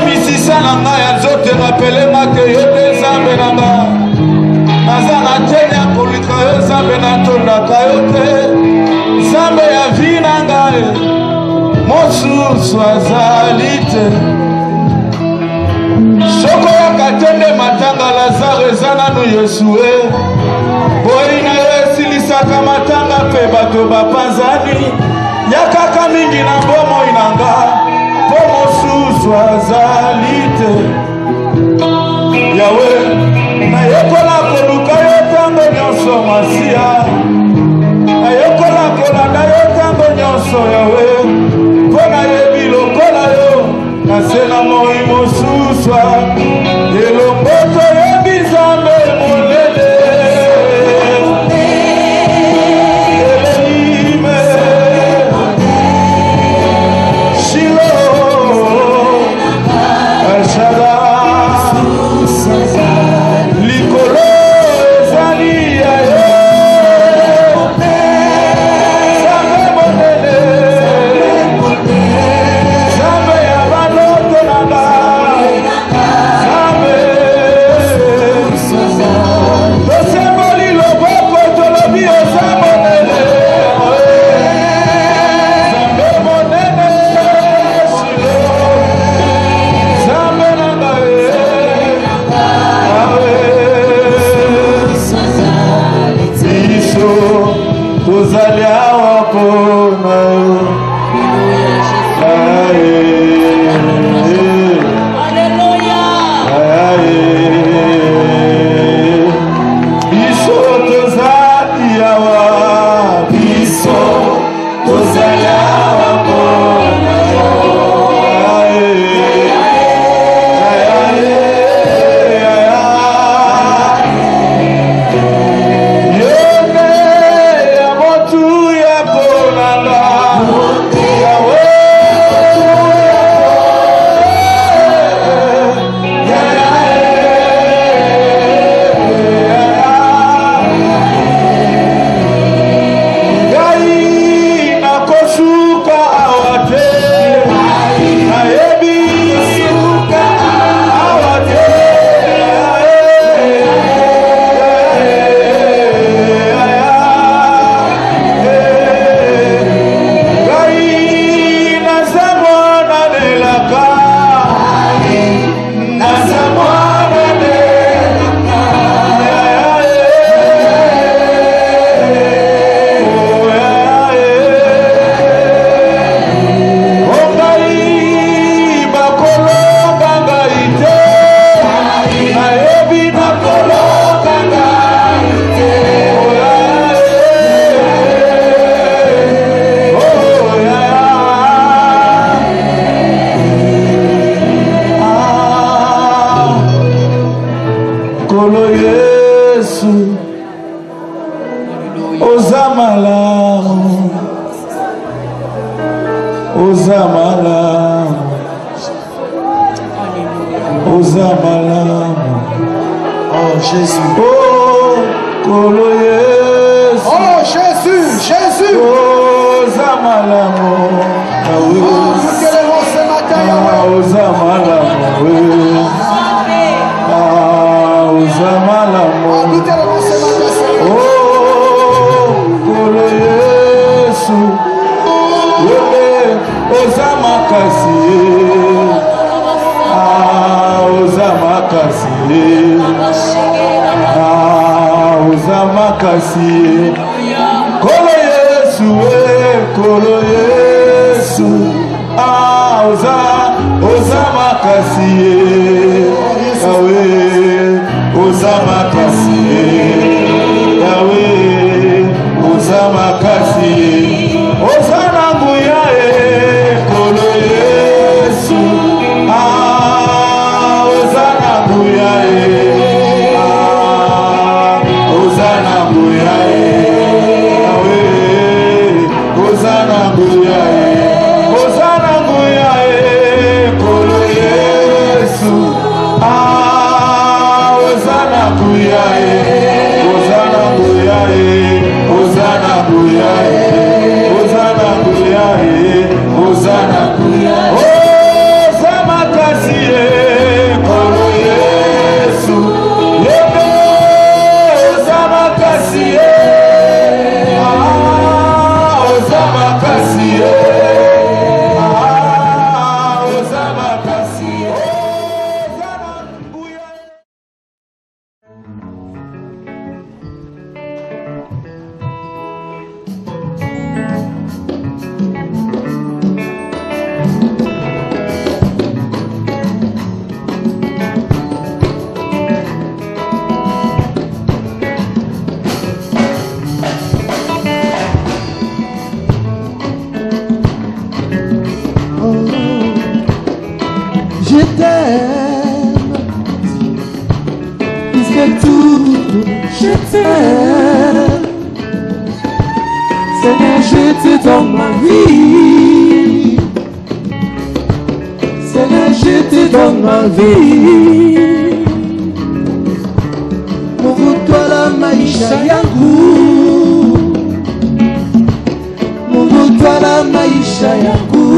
misisa na ngai azote rappeler que yo te nzambe na nga naza na tene ya kolika yo nzambe natondaka yo te nzambe ya vi na ngai mosusu azali te soko yaka te nde matanga lazare eza nanu yesue boyi na yo esilisaka matanga mpe bato bapanzani yakaka mingi na bomoi na nga po mosusu azali te yawe nayekola koluka yo ntango nyonso masiya nayekola kolanda yo ntango nyonso yawe mpo nayebi lokola yo nase na moi mosusu elongo toyebi nzambe molele Hosanna, Hosanna, t'aime. Seigneur, je te donne ma vie. Seigneur, je te donne ma vie. Muvutwala maisha yangu. Muvutwala maisha yangu.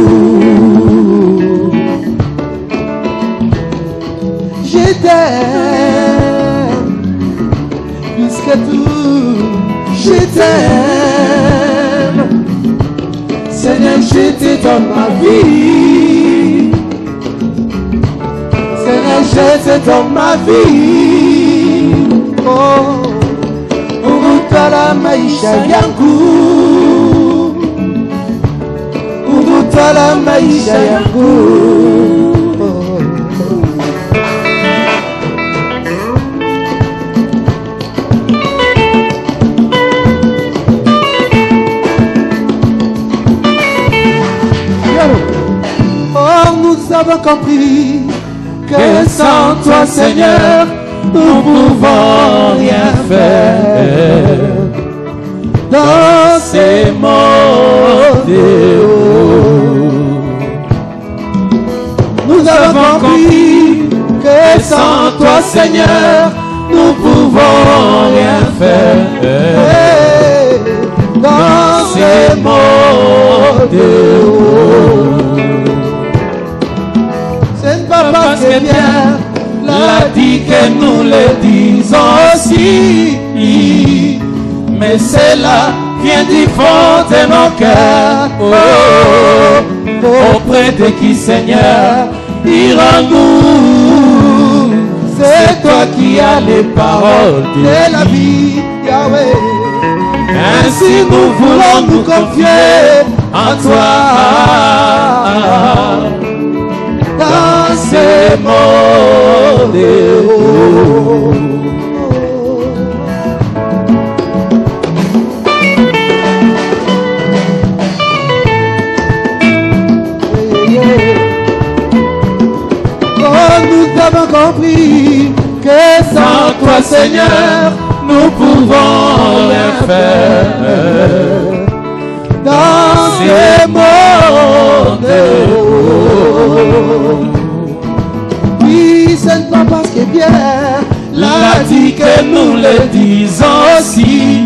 Je t'aime plus que tout. Je t'aime. Seigneur, je te donne ma vie. Seigneur, je te donne ma vie. Oh, Muvutwala maisha yangu. Muvutwala maisha yangu. Oh, nous avons compris que sans toi, Seigneur, nous pouvons rien faire dans ces mondes. Nous avons compris que sans toi, Seigneur, nous pouvons rien faire dans ces mondes. Ce n'est pas parce que Pierre l'a dit que nous le disons aussi, mais cela vient du fond de nos cœurs. Auprès de qui, Seigneur, irons-nous? C'est toi qui as les paroles de la vie, Yahweh. Ainsi nous voulons nous confier en toi. Dans ces mondes. Oh, nous avons compris que sans toi, Seigneur, nous pouvons rien faire dans ces mondes. Oui, ce n'est pas parce que Pierre l'a dit que nous le disons aussi,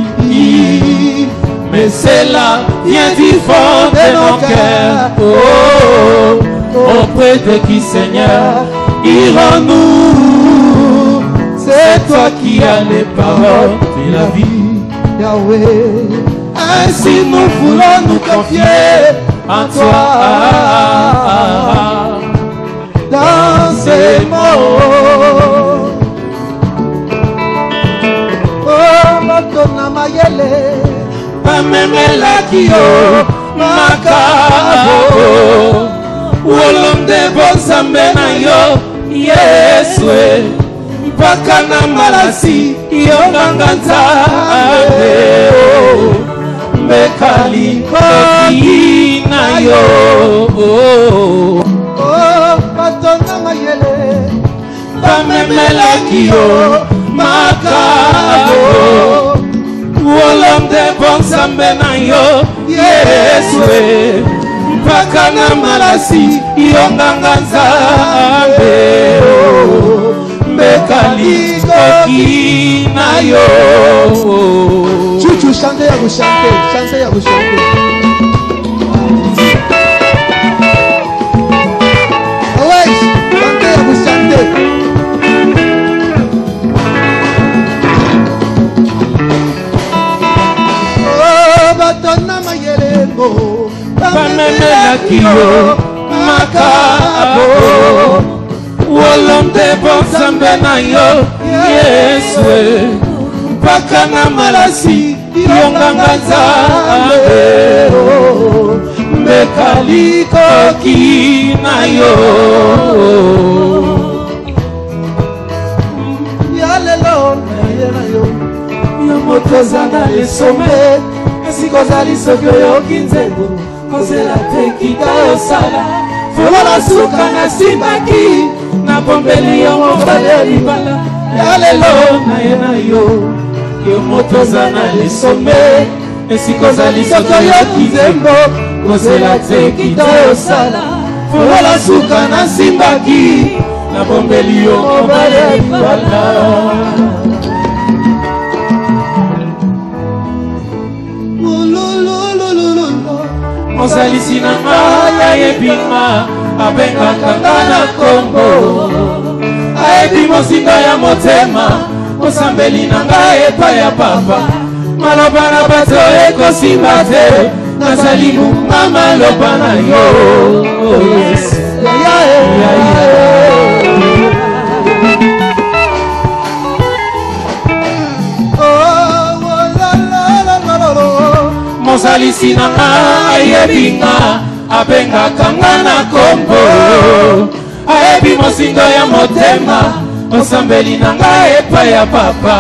mais cela vient du fond de nos cœurs. Oh, auprès de qui, Seigneur, irons-nous? C'est toi qui as les paroles de la vie, Yahweh. Ainsi nous voulons nous confier en toi. Dans ces mots, oh, Matona Mayele, Pamemela Kio, Makabo, Wolom de Bonsambe na yo, Yeswe, Pakana Malasi, Yonganganza, Mekali, Koki na yo. Matona Mayele, Pamemela Kio, Makabo, Wolom de Bonsambe na yo, Yeswe, Pakana Malasi, Yonganganza, Mekali, Koki na yo. Chuchu, chante ya kuchante, chante ya kuchante. Pamemela Kio, Makabo, Wolom de Bonsambe na yo, Yeswe, Pakana Malasi, Yonganganza, Mekali Koki na yo. Yalelo na yo, Yomotozana lesome, Esikozali soki oyoki nzembo, kozela te kita osala. Fola suka na simbaki, na bombeli yo mobali libala. Ya lelo na ye na yo, yo moto oza na lisombe esika ozali soki oyoki nzembo kozela te kita yosala folola suka na simbaki nabombeli yo mobali ya libala mosalisi na ngai ayebi nga abengaka nga na kombo ayebi mosinga ya motema mosambeli na ngai epai ya papa maloba na bato ekosimba te nazali muma maloba na yo mosalisi na ngai ayebi nga abengaka nga na kombo ayebi mosinga ya motema mosambeli na ngai epai ya papa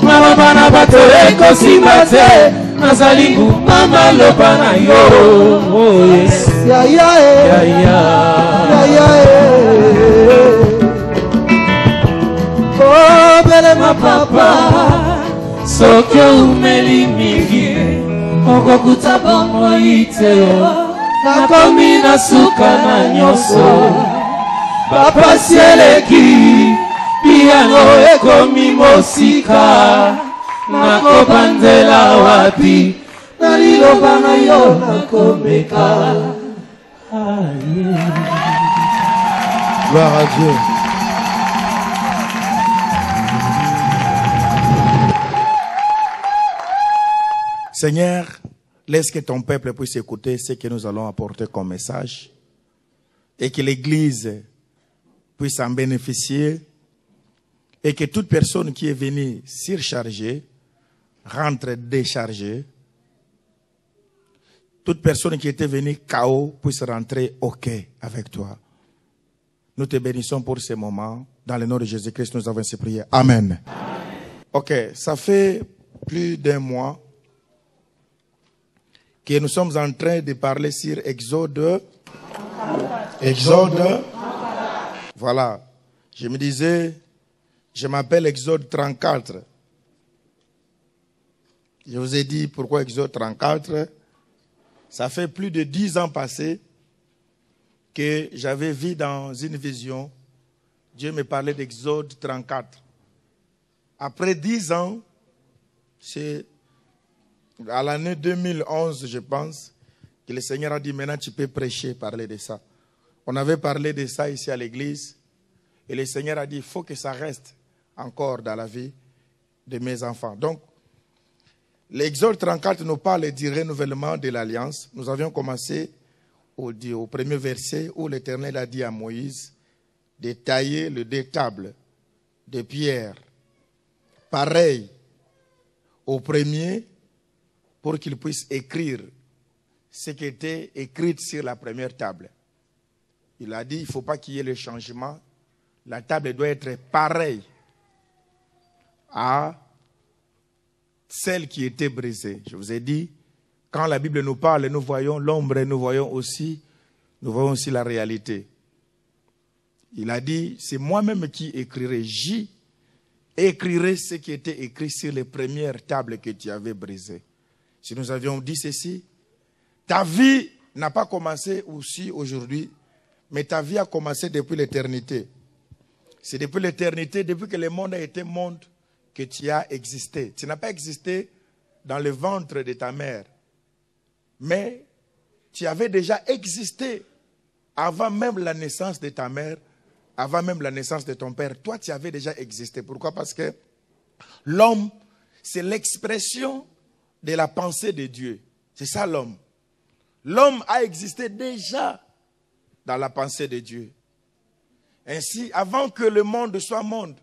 maloba na bato ekosimba te nazali nguma maloba na yo obelema papa soki oumeli mingi okokuta bomoi te nakomi na suka na nyonso bapasi eleki piano ekomi mosika nakobandela wapi na liloba na yo nakomeka. Gloire à Dieu. Seigneur, laisse que ton peuple puisse écouter ce que nous allons apporter comme message et que l'Église puisse en bénéficier et que toute personne qui est venue surchargée rentre déchargée. Toute personne qui était venue KO puisse rentrer OK avec toi. Nous te bénissons pour ce moment. Dans le nom de Jésus-Christ, nous avons ces prières. Amen. OK, ça fait plus d'un mois que nous sommes en train de parler sur Exode. Exode. Voilà. Je me disais, je m'appelle Exode 34. Je vous ai dit pourquoi Exode 34. Ça fait plus de 10 ans passés que j'avais vu dans une vision, Dieu me parlait d'Exode 34. Après 10 ans, c'est à l'année 2011, je pense, que le Seigneur a dit, maintenant tu peux prêcher, parler de ça. On avait parlé de ça ici à l'église, et le Seigneur a dit, il faut que ça reste encore dans la vie de mes enfants. Donc, l'Exode 34 nous parle du renouvellement de l'alliance. Nous avions commencé au premier verset où l'Éternel a dit à Moïse de tailler le deux tables de pierre, pareil au premier, pour qu'il puisse écrire ce qui était écrit sur la première table. Il a dit, il ne faut pas qu'il y ait le changement. La table doit être pareille à celle qui était brisée. Je vous ai dit, quand la Bible nous parle, nous voyons l'ombre et nous voyons aussi la réalité. Il a dit, c'est moi-même qui écrirai. J'écrirai ce qui était écrit sur les premières tables que tu avais brisées. Si nous avions dit ceci, ta vie n'a pas commencé aussi aujourd'hui, mais ta vie a commencé depuis l'éternité. C'est depuis l'éternité, depuis que le monde a été monde, que tu as existé. Tu n'as pas existé dans le ventre de ta mère, mais tu avais déjà existé avant même la naissance de ta mère, avant même la naissance de ton père. Toi, tu avais déjà existé. Pourquoi? Parce que l'homme, c'est l'expression de la pensée de Dieu. C'est ça l'homme. L'homme a existé déjà dans la pensée de Dieu. Ainsi, avant que le monde soit monde,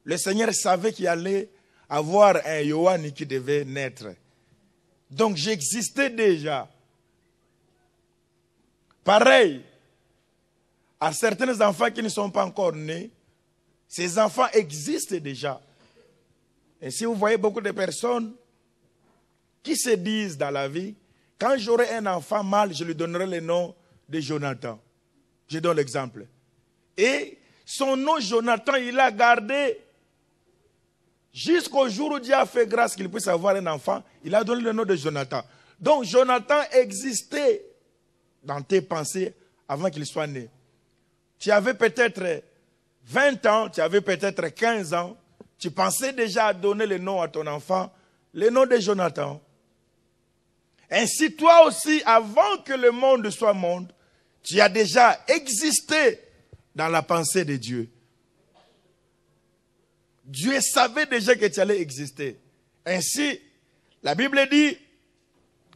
le Seigneur savait qu'il allait avoir un Yohane qui devait naître. Donc j'existais déjà. Pareil, à certains enfants qui ne sont pas encore nés, ces enfants existent déjà. Et si vous voyez beaucoup de personnes qui se disent dans la vie, quand j'aurai un enfant mâle, je lui donnerai le nom de Jonathan. Je donne l'exemple. Et son nom Jonathan, il a gardé Jusqu'au jour où Dieu a fait grâce qu'il puisse avoir un enfant, il a donné le nom de Jonathan. Donc Jonathan existait dans tes pensées avant qu'il soit né. Tu avais peut-être 20 ans, tu avais peut-être 15 ans, tu pensais déjà à donner le nom à ton enfant, le nom de Jonathan. Ainsi, toi aussi, avant que le monde soit monde, tu as déjà existé dans la pensée de Dieu. Dieu savait déjà que tu allais exister. Ainsi, la Bible dit,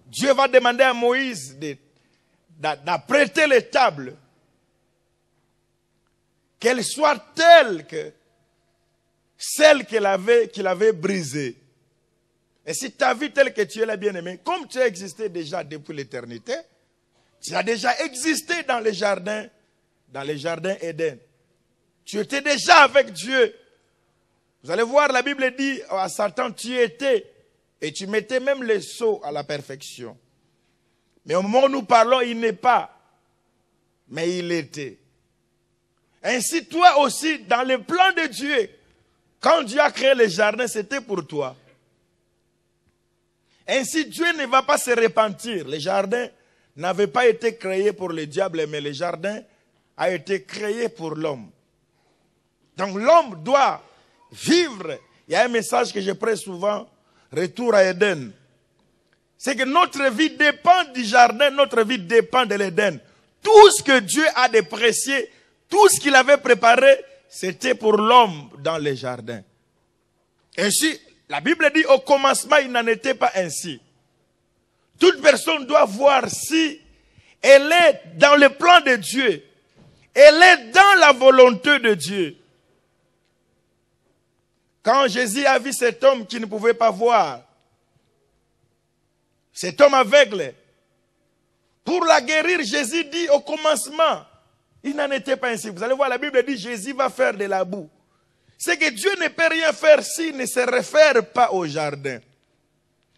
Dieu va demander à Moïse d'apprêter les tables, qu'elles soient telles que celles qu'il avait brisées. Et si ta vie telle que tu es la bien-aimée, comme tu as existé déjà depuis l'éternité, tu as déjà existé dans les jardins Éden. Tu étais déjà avec Dieu. Vous allez voir, la Bible dit à Satan, tu étais, et tu mettais même les sceaux à la perfection. Mais au moment où nous parlons, il n'est pas, mais il était. Ainsi, toi aussi, dans le plan de Dieu, quand Dieu a créé les jardins, c'était pour toi. Ainsi, Dieu ne va pas se repentir. Les jardins n'avaient pas été créés pour le diable, mais les jardins ont été créés pour l'homme. Donc l'homme doit vivre. Il y a un message que je prête souvent, retour à Éden. C'est que notre vie dépend du jardin, notre vie dépend de l'Éden. Tout ce que Dieu a de précieux, tout ce qu'il avait préparé, c'était pour l'homme dans les jardins. Ainsi, la Bible dit au commencement, il n'en était pas ainsi. Toute personne doit voir si elle est dans le plan de Dieu. Elle est dans la volonté de Dieu. Quand Jésus a vu cet homme qui ne pouvait pas voir, cet homme aveugle, pour la guérir, Jésus dit au commencement, il n'en était pas ainsi. Vous allez voir, la Bible dit, Jésus va faire de la boue. C'est que Dieu ne peut rien faire s'il ne se réfère pas au jardin.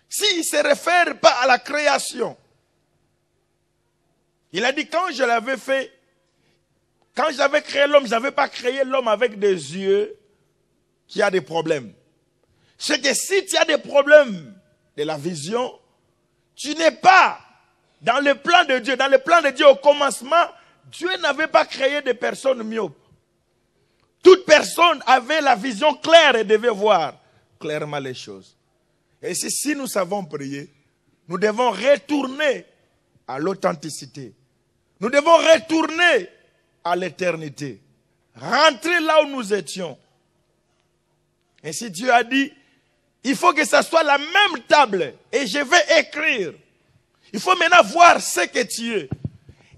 S'il ne se réfère pas à la création. Il a dit, quand je l'avais fait, quand j'avais créé l'homme, je n'avais pas créé l'homme avec des yeux qui a des problèmes. C'est que si tu as des problèmes de la vision, tu n'es pas dans le plan de Dieu. Dans le plan de Dieu, au commencement, Dieu n'avait pas créé des personnes myopes. Toute personne avait la vision claire et devait voir clairement les choses. Et si nous savons prier, nous devons retourner à l'authenticité. Nous devons retourner à l'éternité. Rentrer là où nous étions. Ainsi Dieu a dit, il faut que ça soit la même table et je vais écrire. Il faut maintenant voir ce que tu es.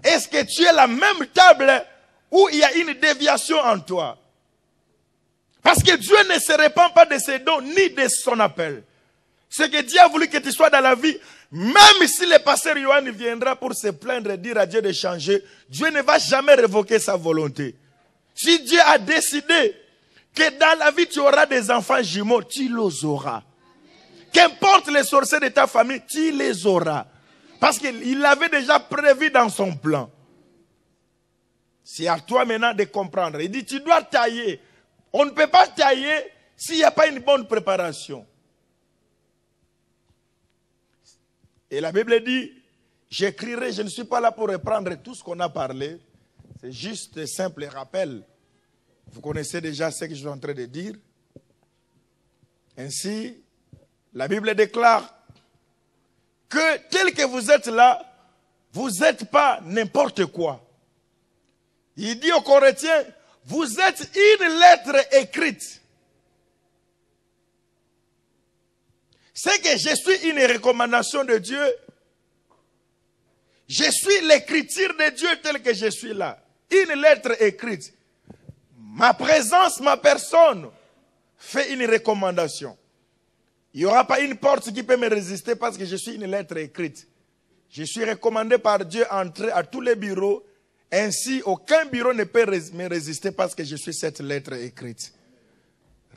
Est-ce que tu es la même table où il y a une déviation en toi? Parce que Dieu ne se répand pas de ses dons ni de son appel. Ce que Dieu a voulu que tu sois dans la vie, même si le pasteur Yohan viendra pour se plaindre et dire à Dieu de changer, Dieu ne va jamais révoquer sa volonté. Si Dieu a décidé que dans la vie tu auras des enfants jumeaux, tu les auras. Qu'importe les sorciers de ta famille, tu les auras. Parce qu'il l'avait déjà prévu dans son plan. C'est à toi maintenant de comprendre. Il dit, tu dois tailler. On ne peut pas tailler s'il n'y a pas une bonne préparation. Et la Bible dit, j'écrirai, je ne suis pas là pour reprendre tout ce qu'on a parlé. C'est juste un simple rappel. Vous connaissez déjà ce que je suis en train de dire. Ainsi, la Bible déclare que tel que vous êtes là, vous n'êtes pas n'importe quoi. Il dit aux Corinthiens, vous êtes une lettre écrite. C'est que je suis une recommandation de Dieu. Je suis l'écriture de Dieu telle que je suis là. Une lettre écrite. Ma présence, ma personne fait une recommandation. Il n'y aura pas une porte qui peut me résister parce que je suis une lettre écrite. Je suis recommandé par Dieu à entrer à tous les bureaux. Ainsi, aucun bureau ne peut me résister parce que je suis cette lettre écrite.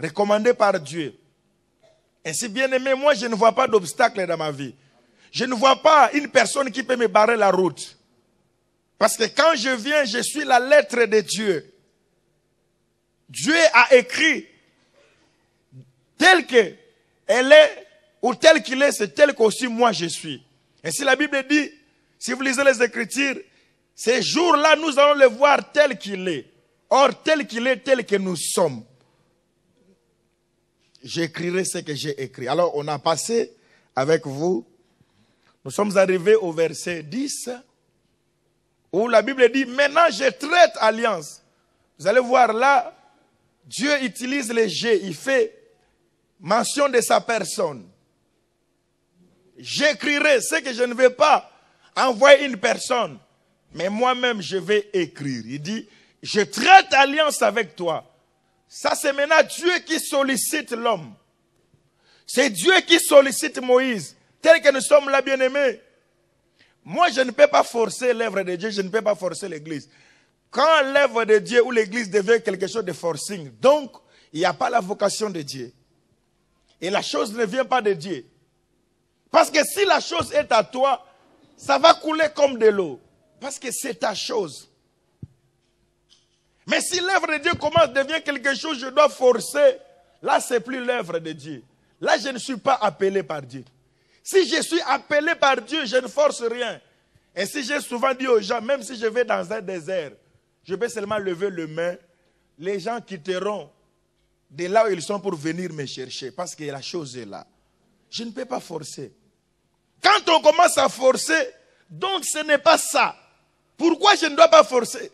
Recommandé par Dieu. Ainsi, bien aimé, moi je ne vois pas d'obstacle dans ma vie. Je ne vois pas une personne qui peut me barrer la route. Parce que quand je viens, je suis la lettre de Dieu. Dieu a écrit tel qu'elle est, ou tel qu'il est, c'est tel qu'aussi moi je suis. Et si la Bible dit, si vous lisez les Écritures, ces jours-là, nous allons le voir tel qu'il est. Or, tel qu'il est, tel que nous sommes. J'écrirai ce que j'ai écrit. Alors, on a passé avec vous. Nous sommes arrivés au verset 10, où la Bible dit, maintenant je traite alliance. Vous allez voir là, Dieu utilise les G, il fait mention de sa personne. J'écrirai ce que je ne vais pas envoyer une personne, mais moi-même je vais écrire. Il dit, je traite alliance avec toi. Ça c'est maintenant Dieu qui sollicite l'homme. C'est Dieu qui sollicite Moïse, tel que nous sommes là bien-aimés. Moi je ne peux pas forcer l'œuvre de Dieu, je ne peux pas forcer l'église. Quand l'œuvre de Dieu ou l'église devient quelque chose de forcing, donc il n'y a pas la vocation de Dieu. Et la chose ne vient pas de Dieu. Parce que si la chose est à toi, ça va couler comme de l'eau. Parce que c'est ta chose. Mais si l'œuvre de Dieu commence, devient quelque chose, je dois forcer, là c'est plus l'œuvre de Dieu. Là je ne suis pas appelé par Dieu. Si je suis appelé par Dieu, je ne force rien. Et si j'ai souvent dit aux gens, même si je vais dans un désert, je peux seulement lever le main, les gens quitteront de là où ils sont pour venir me chercher, parce que la chose est là. Je ne peux pas forcer. Quand on commence à forcer, donc ce n'est pas ça. Pourquoi je ne dois pas forcer?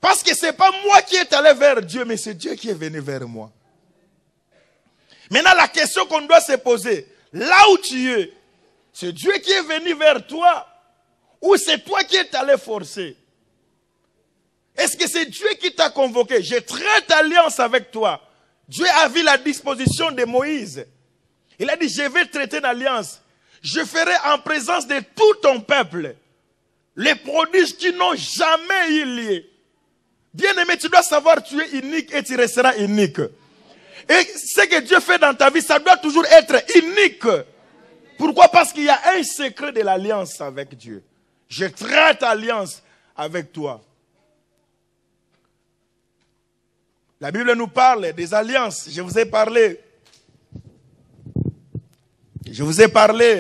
Parce que ce n'est pas moi qui est allé vers Dieu, mais c'est Dieu qui est venu vers moi. Maintenant, la question qu'on doit se poser, là où tu es, c'est Dieu qui est venu vers toi, ou c'est toi qui es allé forcer? Est-ce que c'est Dieu qui t'a convoqué? Je traite alliance avec toi. Dieu a vu la disposition de Moïse. Il a dit, je vais traiter une alliance. Je ferai en présence de tout ton peuple les prodiges qui n'ont jamais eu lieu. Bien-aimé, tu dois savoir, tu es unique et tu resteras unique. Et ce que Dieu fait dans ta vie, ça doit toujours être unique. Pourquoi? Parce qu'il y a un secret de l'alliance avec Dieu. Je traite alliance avec toi. La Bible nous parle des alliances. Je vous ai parlé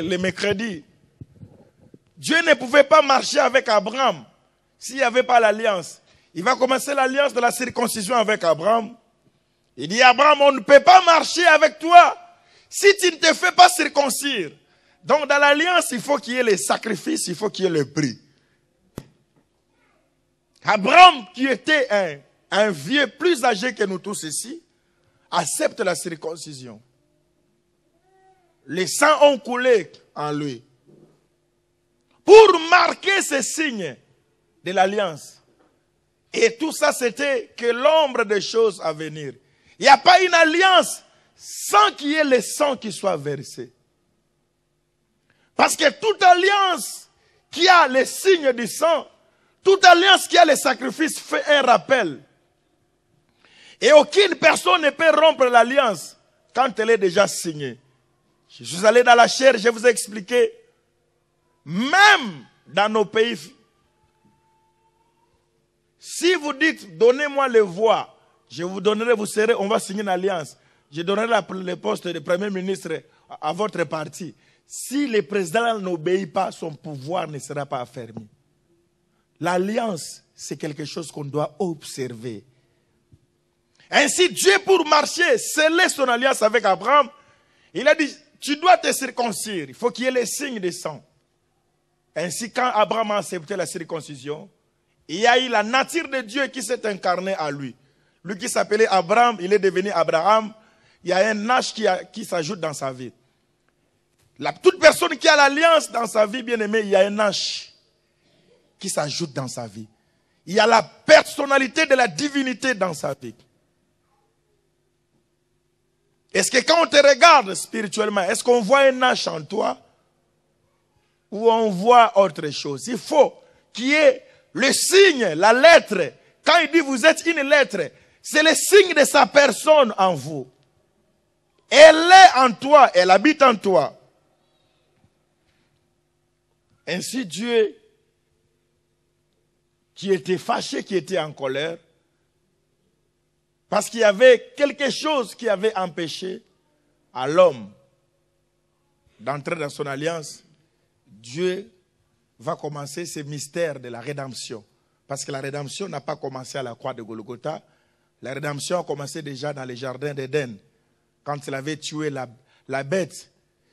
le mercredi. Dieu ne pouvait pas marcher avec Abraham s'il n'y avait pas l'alliance. Il va commencer l'alliance de la circoncision avec Abraham. Il dit, Abraham, on ne peut pas marcher avec toi si tu ne te fais pas circoncire. Donc dans l'alliance, il faut qu'il y ait les sacrifices, il faut qu'il y ait le prix. Abraham, qui était un vieux plus âgé que nous tous ici, accepte la circoncision. Les sangs ont coulé en lui. Pour marquer ces signes de l'alliance. Et tout ça, c'était que l'ombre des choses à venir. Il n'y a pas une alliance sans qu'il y ait le sang qui soit versé. Parce que toute alliance qui a les signes du sang, toute alliance qui a les sacrifices fait un rappel. Et aucune personne ne peut rompre l'alliance quand elle est déjà signée. Je suis allé dans la chair, je vous ai expliqué. Même dans nos pays, si vous dites, donnez-moi les voix, je vous donnerai, vous serez, on va signer une alliance. Je donnerai le poste de Premier ministre à votre parti. Si le président n'obéit pas, son pouvoir ne sera pas affermi. L'alliance, c'est quelque chose qu'on doit observer. Ainsi, Dieu, pour marcher, sceller son alliance avec Abraham, il a dit, tu dois te circoncire. Il faut qu'il y ait les signes de sang. Ainsi, quand Abraham a accepté la circoncision, il y a eu la nature de Dieu qui s'est incarnée à lui. Lui qui s'appelait Abraham, il est devenu Abraham. Il y a un âge qui s'ajoute dans sa vie. Toute personne qui a l'alliance dans sa vie, bien aimé, il y a un âge qui s'ajoute dans sa vie. Il y a la personnalité de la divinité dans sa vie. Est-ce que quand on te regarde spirituellement, est-ce qu'on voit un âge en toi ou on voit autre chose? Il faut qu'il y ait le signe, la lettre. Quand il dit vous êtes une lettre, c'est le signe de sa personne en vous. Elle est en toi, elle habite en toi. Ainsi Dieu, qui était fâché, qui était en colère, parce qu'il y avait quelque chose qui avait empêché à l'homme d'entrer dans son alliance, Dieu va commencer ce mystère de la rédemption. Parce que la rédemption n'a pas commencé à la croix de Golgotha. La rédemption a commencé déjà dans les jardins d'Éden. Quand il avait tué la bête,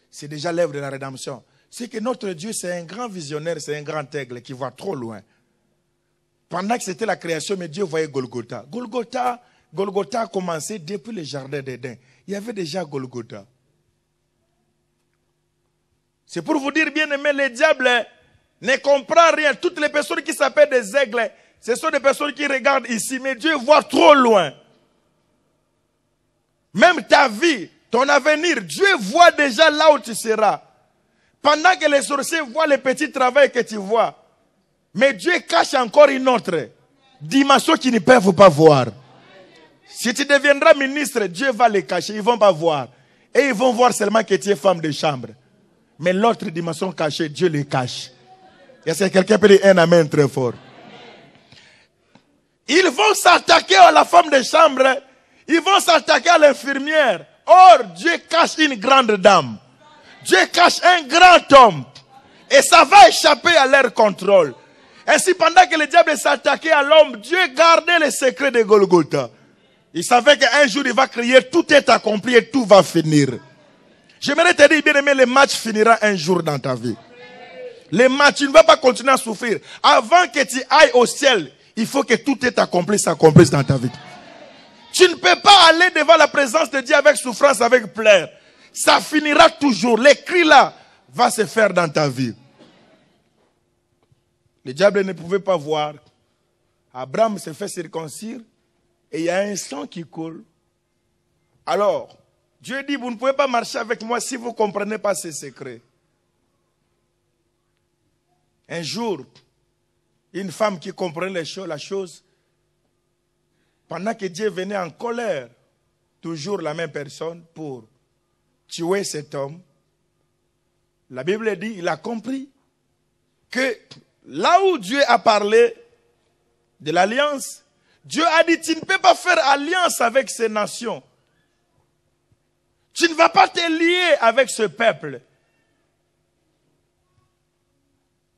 c'est déjà l'œuvre de la rédemption. C'est que notre Dieu, c'est un grand visionnaire, c'est un grand aigle qui voit trop loin. Pendant que c'était la création, mais Dieu voyait Golgotha. Golgotha a commencé depuis les jardins d'Éden. Il y avait déjà Golgotha. C'est pour vous dire, bien aimé, le diable ne comprend rien. Toutes les personnes qui s'appellent des aigles, ce sont des personnes qui regardent ici, mais Dieu voit trop loin. Même ta vie, ton avenir, Dieu voit déjà là où tu seras. Pendant que les sorciers voient les petits travails que tu vois, mais Dieu cache encore une autre dimension qu'ils ne peuvent pas voir. Si tu deviendras ministre, Dieu va les cacher, ils ne vont pas voir. Et ils vont voir seulement que tu es femme de chambre. Mais l'autre dimension cachée, Dieu les cache. Est-ce que quelqu'un peut dire un amen très fort? Ils vont s'attaquer à la femme de chambre. Ils vont s'attaquer à l'infirmière. Or, Dieu cache une grande dame. Dieu cache un grand homme. Et ça va échapper à leur contrôle. Ainsi, pendant que le diable s'attaquait à l'homme, Dieu gardait les secrets de Golgotha. Il savait qu'un jour, il va crier, tout est accompli et tout va finir. J'aimerais te dire, bien aimé, le match finira un jour dans ta vie. Le match, tu ne vas pas continuer à souffrir. Avant que tu ailles au ciel, il faut que tout est accompli, s'accomplisse dans ta vie. Tu ne peux pas aller devant la présence de Dieu avec souffrance, avec pleurs. Ça finira toujours. Les cris là vont se faire dans ta vie. Le diable ne pouvait pas voir. Abraham s'est fait circoncire et il y a un sang qui coule. Alors, Dieu dit, vous ne pouvez pas marcher avec moi si vous ne comprenez pas ces secrets. Un jour, une femme qui comprenait la chose, pendant que Dieu venait en colère, toujours la même personne, pour tuer cet homme, la Bible dit, il a compris que là où Dieu a parlé de l'alliance, Dieu a dit, tu ne peux pas faire alliance avec ces nations. Tu ne vas pas te lier avec ce peuple.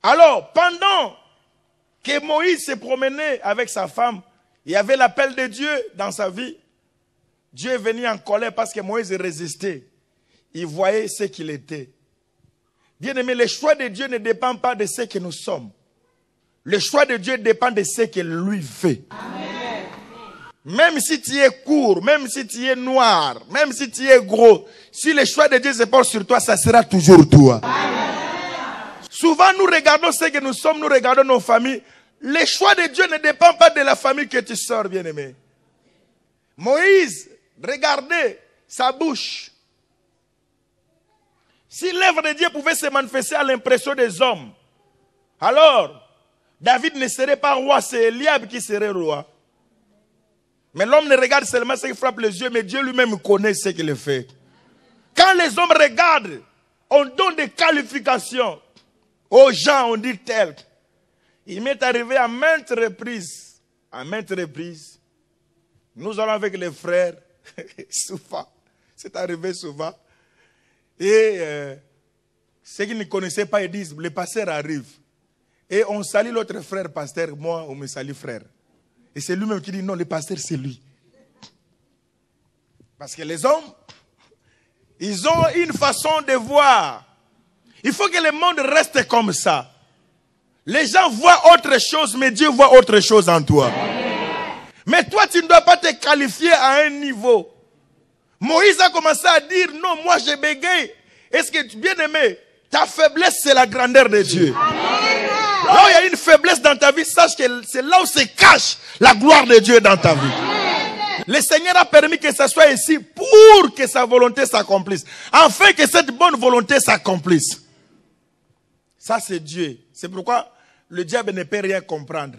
Alors, pendant que Moïse se promenait avec sa femme, il y avait l'appel de Dieu dans sa vie. Dieu est venu en colère parce que Moïse résistait. Il voyait ce qu'il était. Bien aimé, le choix de Dieu ne dépend pas de ce que nous sommes. Le choix de Dieu dépend de ce qu'il lui fait. Amen. Même si tu es court, même si tu es noir, même si tu es gros, si le choix de Dieu se porte sur toi, ça sera toujours toi. Amen. Souvent, nous regardons ce que nous sommes, nous regardons nos familles. Le choix de Dieu ne dépend pas de la famille que tu sors, bien-aimé. Moïse, regardez sa bouche. Si l'œuvre de Dieu pouvait se manifester à l'impression des hommes, alors David ne serait pas roi, c'est Eliab qui serait roi. Mais l'homme ne regarde seulement ce qui frappe les yeux, mais Dieu lui-même connaît ce qu'il fait. Quand les hommes regardent, on donne des qualifications aux gens, on dit tel. Il m'est arrivé à maintes reprises, nous allons avec les frères, souvent, c'est arrivé souvent, et ceux qui ne connaissaient pas, ils disent, le pasteur arrive, et on salue l'autre frère pasteur, moi on me salue frère, et c'est lui-même qui dit, non, le pasteur c'est lui, parce que les hommes, ils ont une façon de voir, il faut que le monde reste comme ça. Les gens voient autre chose, mais Dieu voit autre chose en toi. Mais toi, tu ne dois pas te qualifier à un niveau. Moïse a commencé à dire, non, moi je bégaye. Est-ce que, bien aimé, ta faiblesse, c'est la grandeur de Dieu. Là où il y a une faiblesse dans ta vie, sache que c'est là où se cache la gloire de Dieu dans ta vie. Le Seigneur a permis que ça soit ici pour que sa volonté s'accomplisse. Afin que cette bonne volonté s'accomplisse. Ça, c'est Dieu. C'est pourquoi le diable ne peut rien comprendre.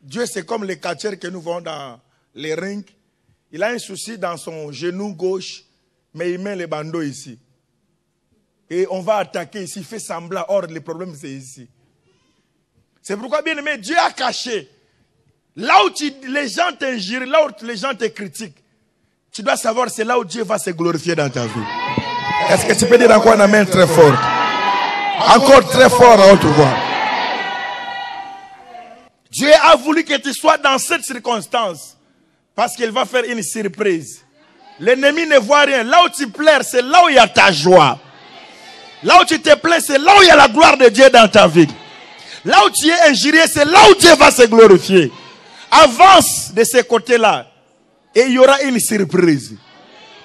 Dieu, c'est comme les catcheurs que nous voyons dans les rings. Il a un souci dans son genou gauche, mais il met les bandeaux ici. Et on va attaquer ici, il fait semblant. Or, le problème, c'est ici. C'est pourquoi, bien aimé, Dieu a caché. Là où les gens t'injurient, là où les gens te critiquent, tu dois savoir c'est là où Dieu va se glorifier dans ta vie. Est-ce que tu peux dire encore un amen très fort? Encore très fort à haute voix. Dieu a voulu que tu sois dans cette circonstance parce qu'il va faire une surprise. L'ennemi ne voit rien. Là où tu pleures, c'est là où il y a ta joie. Là où tu te plains, c'est là où il y a la gloire de Dieu dans ta vie. Là où tu es injurié, c'est là où Dieu va se glorifier. Avance de ce côté-là et il y aura une surprise.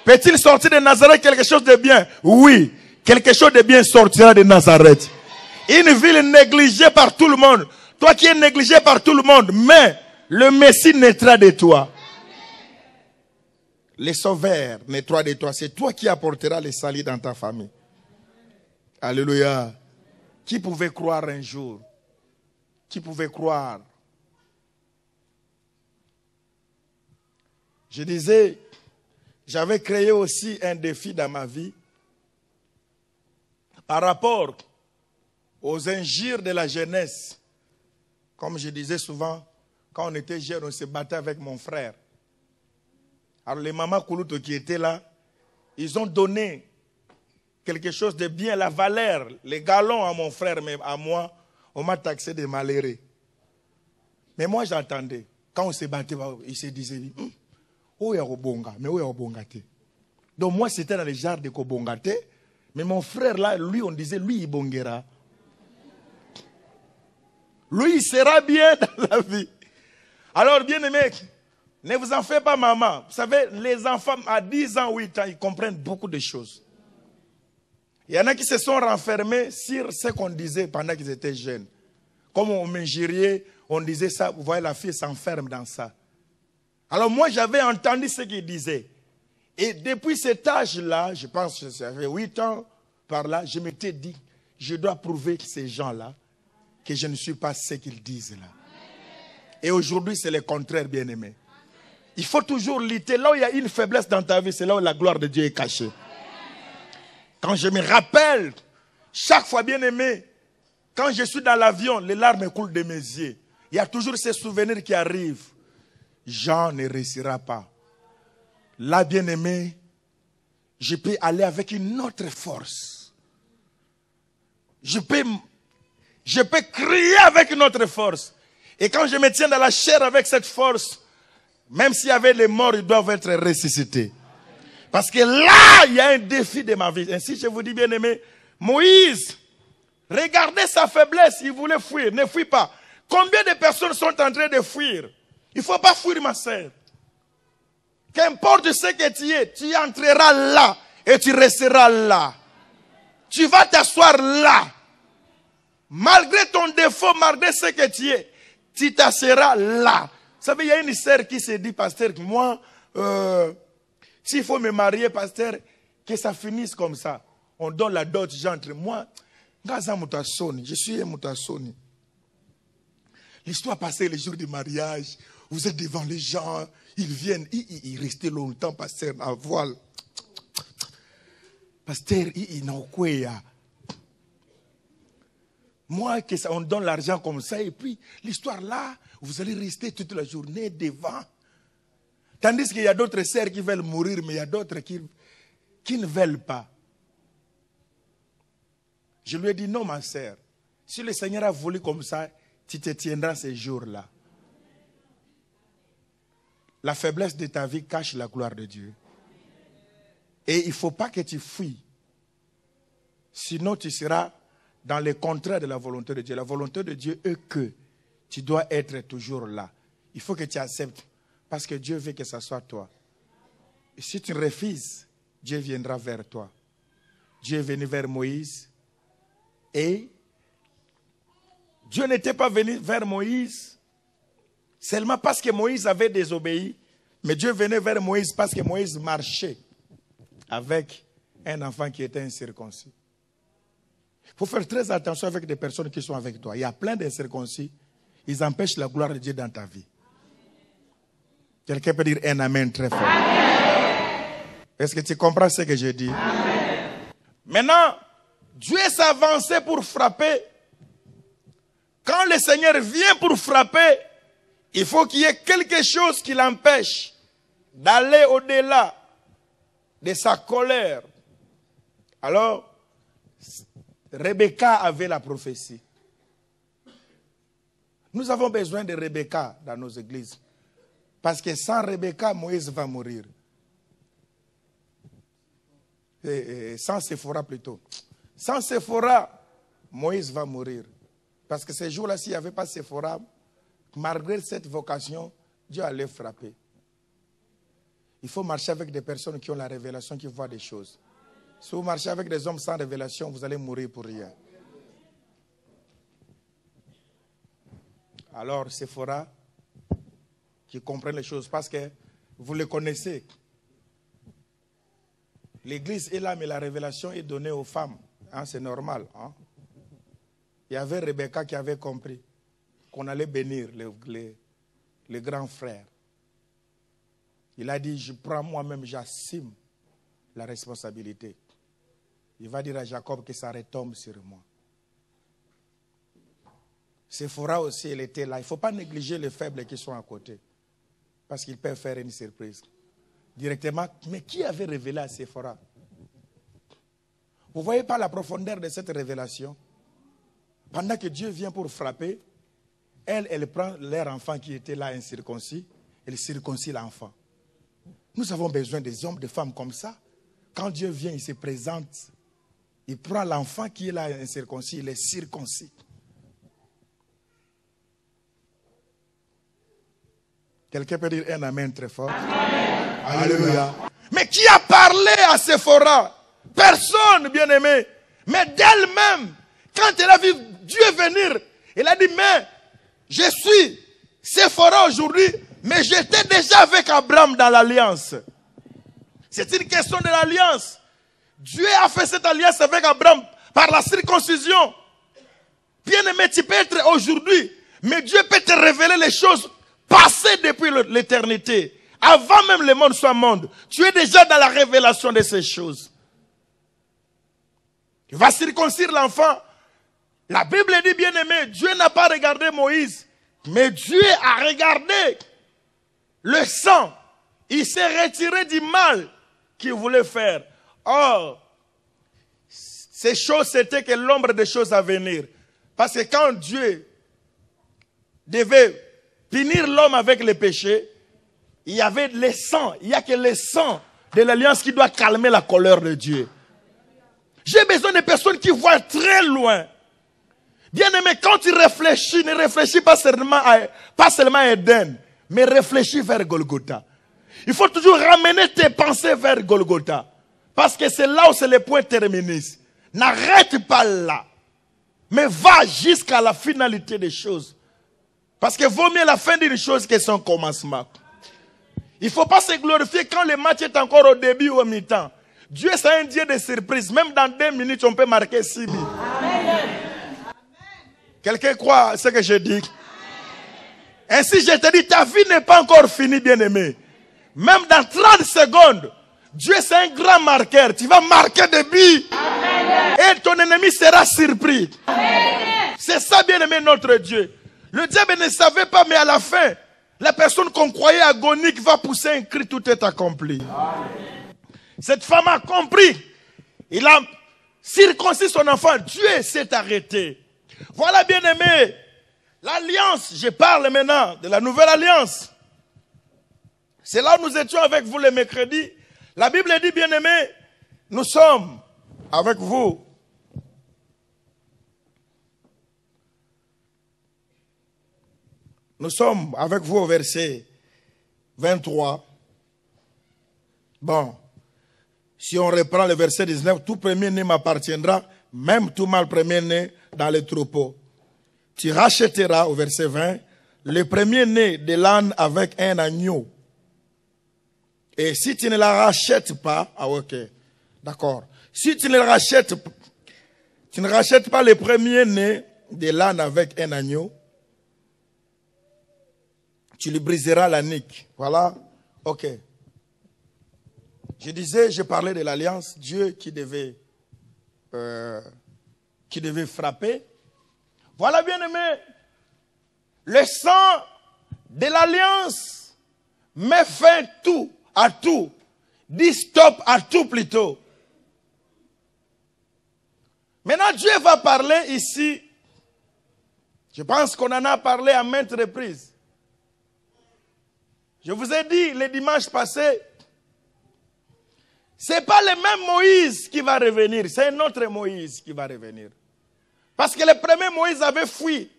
Peut-il sortir de Nazareth quelque chose de bien? Oui, quelque chose de bien sortira de Nazareth. Une ville négligée par tout le monde. Toi qui es négligé par tout le monde, mais le Messie naîtra de toi. Le Sauveur naîtra de toi. C'est toi qui apporteras le salut dans ta famille. Alléluia. Qui pouvait croire un jour? Qui pouvait croire? Je disais, j'avais créé aussi un défi dans ma vie par rapport aux injures de la jeunesse. Comme je disais souvent, quand on était jeune, on se battait avec mon frère. Alors les mamans Koulouto qui étaient là, ils ont donné quelque chose de bien, la valeur, les galons à mon frère, mais à moi, on m'a taxé de malheureux. Mais moi j'entendais, quand on se battait, ils se disaient, oh ya Kobonga, mais oh ya Kobongate. Donc moi c'était dans le genre de Kobongate, mais mon frère là, lui on disait, lui il bongera. Lui, il sera bien dans la vie. Alors, bien aimé, ne vous en faites pas, maman. Vous savez, les enfants à 10 ans, 8 ans, ils comprennent beaucoup de choses. Il y en a qui se sont renfermés sur ce qu'on disait pendant qu'ils étaient jeunes. Comme on m'injuriait, on disait ça, vous voyez, la fille s'enferme dans ça. Alors moi, j'avais entendu ce qu'ils disaient. Et depuis cet âge-là, je pense que j'avais 8 ans par là, je m'étais dit, je dois prouver que ces gens-là, que je ne suis pas ce qu'ils disent là. Et aujourd'hui, c'est le contraire, bien-aimé. Il faut toujours lutter. Là où il y a une faiblesse dans ta vie, c'est là où la gloire de Dieu est cachée. Quand je me rappelle, chaque fois, bien-aimé, quand je suis dans l'avion, les larmes coulent de mes yeux. Il y a toujours ces souvenirs qui arrivent. Jean ne réussira pas. Là, bien-aimé, je peux aller avec une autre force. Je peux crier avec une autre force. Et quand je me tiens dans la chair avec cette force, même s'il y avait les morts, ils doivent être ressuscités. Parce que là, il y a un défi de ma vie. Ainsi, je vous dis, bien aimé, Moïse, regardez sa faiblesse, il voulait fuir, ne fuis pas. Combien de personnes sont en train de fuir? Il ne faut pas fuir, ma sœur. Qu'importe ce que tu es, tu entreras là et tu resteras là. Tu vas t'asseoir là. Malgré ton défaut, malgré ce que tu es, tu t'asseras là. Vous savez, il y a une sœur qui se dit, pasteur, moi, s'il faut me marier, pasteur, que ça finisse comme ça. On donne la dot, j'entre. Moi, je suis un Moutassoni. L'histoire passée, le jour du mariage, vous êtes devant les gens, ils viennent, ils restent longtemps, pasteur, à voile. Pasteur, il n'a aucun. Moi, on donne l'argent comme ça, et puis l'histoire là, vous allez rester toute la journée devant. Tandis qu'il y a d'autres sœurs qui veulent mourir, mais il y a d'autres qui ne veulent pas. Je lui ai dit, non ma sœur, si le Seigneur a voulu comme ça, tu te tiendras ces jours-là. La faiblesse de ta vie cache la gloire de Dieu. Et il ne faut pas que tu fuis. Sinon tu seras dans le contraire de la volonté de Dieu. La volonté de Dieu est que tu dois être toujours là. Il faut que tu acceptes. Parce que Dieu veut que ce soit toi. Et si tu refuses, Dieu viendra vers toi. Dieu est venu vers Moïse. Et Dieu n'était pas venu vers Moïse seulement parce que Moïse avait désobéi. Mais Dieu venait vers Moïse parce que Moïse marchait avec un enfant qui était incirconcis. Il faut faire très attention avec des personnes qui sont avec toi. Il y a plein d'incirconcis. Ils empêchent la gloire de Dieu dans ta vie. Quelqu'un peut dire un amen très fort. Est-ce que tu comprends ce que je dis? Amen. Maintenant, Dieu s'avançait pour frapper. Quand le Seigneur vient pour frapper, il faut qu'il y ait quelque chose qui l'empêche d'aller au-delà de sa colère. Alors, Rebecca avait la prophétie. Nous avons besoin de Rebecca dans nos églises. Parce que sans Rebecca, Moïse va mourir. Sans Séphora plutôt. Sans Séphora, Moïse va mourir. Parce que ces jours-là, s'il n'y avait pas Séphora, malgré cette vocation, Dieu allait frapper. Il faut marcher avec des personnes qui ont la révélation, qui voient des choses. Si vous marchez avec des hommes sans révélation, vous allez mourir pour rien. Alors, Séphora, qui comprennent les choses, parce que vous le connaissez. L'église est là, mais la révélation est donnée aux femmes. Hein, c'est normal. Hein? Il y avait Rebecca qui avait compris qu'on allait bénir les grands frères. Il a dit, je prends moi-même, j'assume la responsabilité. Il va dire à Jacob que ça retombe sur moi. Séphora aussi, elle était là. Il ne faut pas négliger les faibles qui sont à côté. Parce qu'ils peuvent faire une surprise. Directement, mais qui avait révélé à Séphora? Vous ne voyez pas la profondeur de cette révélation? Pendant que Dieu vient pour frapper, elle prend leur enfant qui était là incirconcis, elle circoncis l'enfant. Nous avons besoin des hommes, des femmes comme ça. Quand Dieu vient, il se présente. Il prend l'enfant qui est là incirconcis, il est circoncis. Quelqu'un peut dire un amen très fort? Amen. Alléluia. Mais qui a parlé à Séphora? Personne, bien-aimé. Mais d'elle-même, quand elle a vu Dieu venir, elle a dit, mais je suis Séphora aujourd'hui, mais j'étais déjà avec Abraham dans l'alliance. C'est une question de l'alliance. Dieu a fait cette alliance avec Abraham par la circoncision. Bien-aimé, tu peux être aujourd'hui, mais Dieu peut te révéler les choses passées depuis l'éternité. Avant même le monde soit monde, tu es déjà dans la révélation de ces choses. Tu vas circoncire l'enfant. La Bible dit, bien-aimé, Dieu n'a pas regardé Moïse, mais Dieu a regardé le sang. Il s'est retiré du mal qu'il voulait faire. Or, ces choses, c'était que l'ombre des choses à venir. Parce que quand Dieu devait punir l'homme avec le péché, il y avait le sang. Il n'y a que le sang de l'alliance qui doit calmer la colère de Dieu. J'ai besoin de personnes qui voient très loin. Bien-aimé, quand tu réfléchis, ne réfléchis pas seulement à Éden, mais réfléchis vers Golgotha. Il faut toujours ramener tes pensées vers Golgotha. Parce que c'est là où c'est le point terminus. N'arrête pas là. Mais va jusqu'à la finalité des choses. Parce que vaut mieux la fin d'une chose que son commencement. Il ne faut pas se glorifier quand le match est encore au début ou au mi-temps. Dieu, c'est un Dieu de surprise. Même dans 2 minutes, on peut marquer 6 buts. Quelqu'un croit à ce que je dis? Ainsi, je te dis, ta vie n'est pas encore finie, bien-aimé. Même dans 30 secondes, Dieu, c'est un grand marqueur. Tu vas marquer des buts. Et ton ennemi sera surpris. C'est ça, bien-aimé, notre Dieu. Le diable ne savait pas, mais à la fin, la personne qu'on croyait agonique va pousser un cri, tout est accompli. Cette femme a compris. Il a circoncis son enfant. Dieu s'est arrêté. Voilà, bien-aimé, l'alliance. Je parle maintenant de la nouvelle alliance. C'est là où nous étions avec vous le mercredi. La Bible dit, bien-aimé, nous sommes avec vous. Nous sommes avec vous au verset 23. Bon, si on reprend le verset 19, tout premier-né m'appartiendra, même tout mâle premier-né dans les troupeaux. Tu rachèteras, au verset 20, le premier-né de l'âne avec un agneau. Et si tu ne la rachètes pas, ah ok, d'accord. Si tu ne rachètes pas le premier-né de l'âne avec un agneau, tu lui briseras la nuque. Voilà, ok. Je parlais de l'alliance, Dieu qui devait frapper. Voilà, bien aimé, le sang de l'alliance met fin à tout. dit stop à tout plutôt. Maintenant, Dieu va parler ici. Je pense qu'on en a parlé à maintes reprises. Je vous ai dit le dimanche passé, ce n'est pas le même Moïse qui va revenir, c'est un autre Moïse qui va revenir. Parce que le premier Moïse avait fui.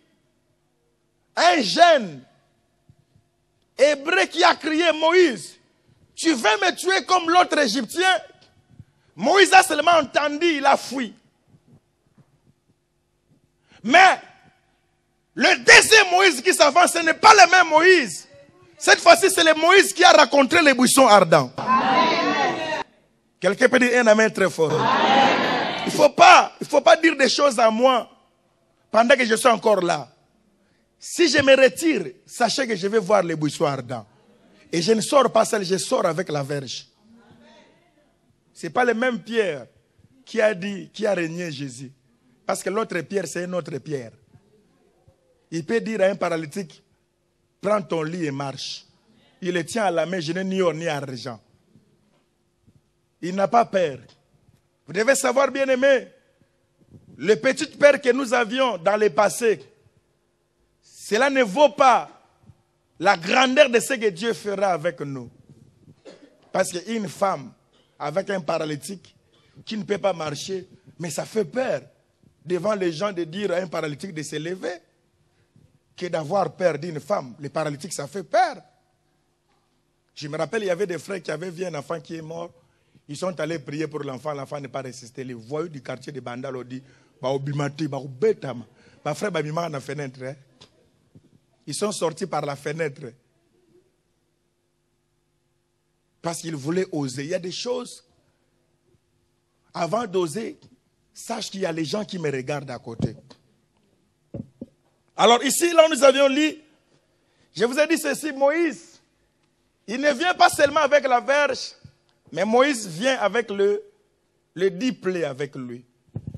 Un jeune hébreu qui a crié, Moïse, tu veux me tuer comme l'autre Égyptien? Moïse a seulement entendu, il a fui. Mais le deuxième Moïse qui s'avance, ce n'est pas le même Moïse. Cette fois-ci, c'est le Moïse qui a rencontré les buissons ardents. Amen. Quelqu'un peut dire un amen très fort. Amen. Il ne faut pas dire des choses à moi pendant que je suis encore là. Si je me retire, sachez que je vais voir les buissons ardents. Et je ne sors pas seul, je sors avec la verge. Ce n'est pas le même Pierre qui a régné Jésus. Parce que l'autre Pierre, c'est une autre Pierre. Il peut dire à un paralytique, prends ton lit et marche. Il le tient à la main, je n'ai ni or ni argent. Il n'a pas peur. Vous devez savoir, bien aimé, les petites peurs que nous avions dans le passé, cela ne vaut pas la grandeur de ce que Dieu fera avec nous. Parce qu'une femme avec un paralytique qui ne peut pas marcher, mais ça fait peur devant les gens de dire à un paralytique de se lever que d'avoir peur d'une femme. Les paralytiques, ça fait peur. Je me rappelle, il y avait des frères qui avaient vu un enfant qui est mort. Ils sont allés prier pour l'enfant n'est pas résisté. Les voyous du quartier de Bandal ont dit, ma frère, dans la fenêtre. Ils sont sortis par la fenêtre. Parce qu'ils voulaient oser. Il y a des choses. Avant d'oser, sache qu'il y a les gens qui me regardent à côté. Alors ici, là où nous avions lu, je vous ai dit ceci, Moïse, il ne vient pas seulement avec la verge, mais Moïse vient avec le 10 plaies avec lui.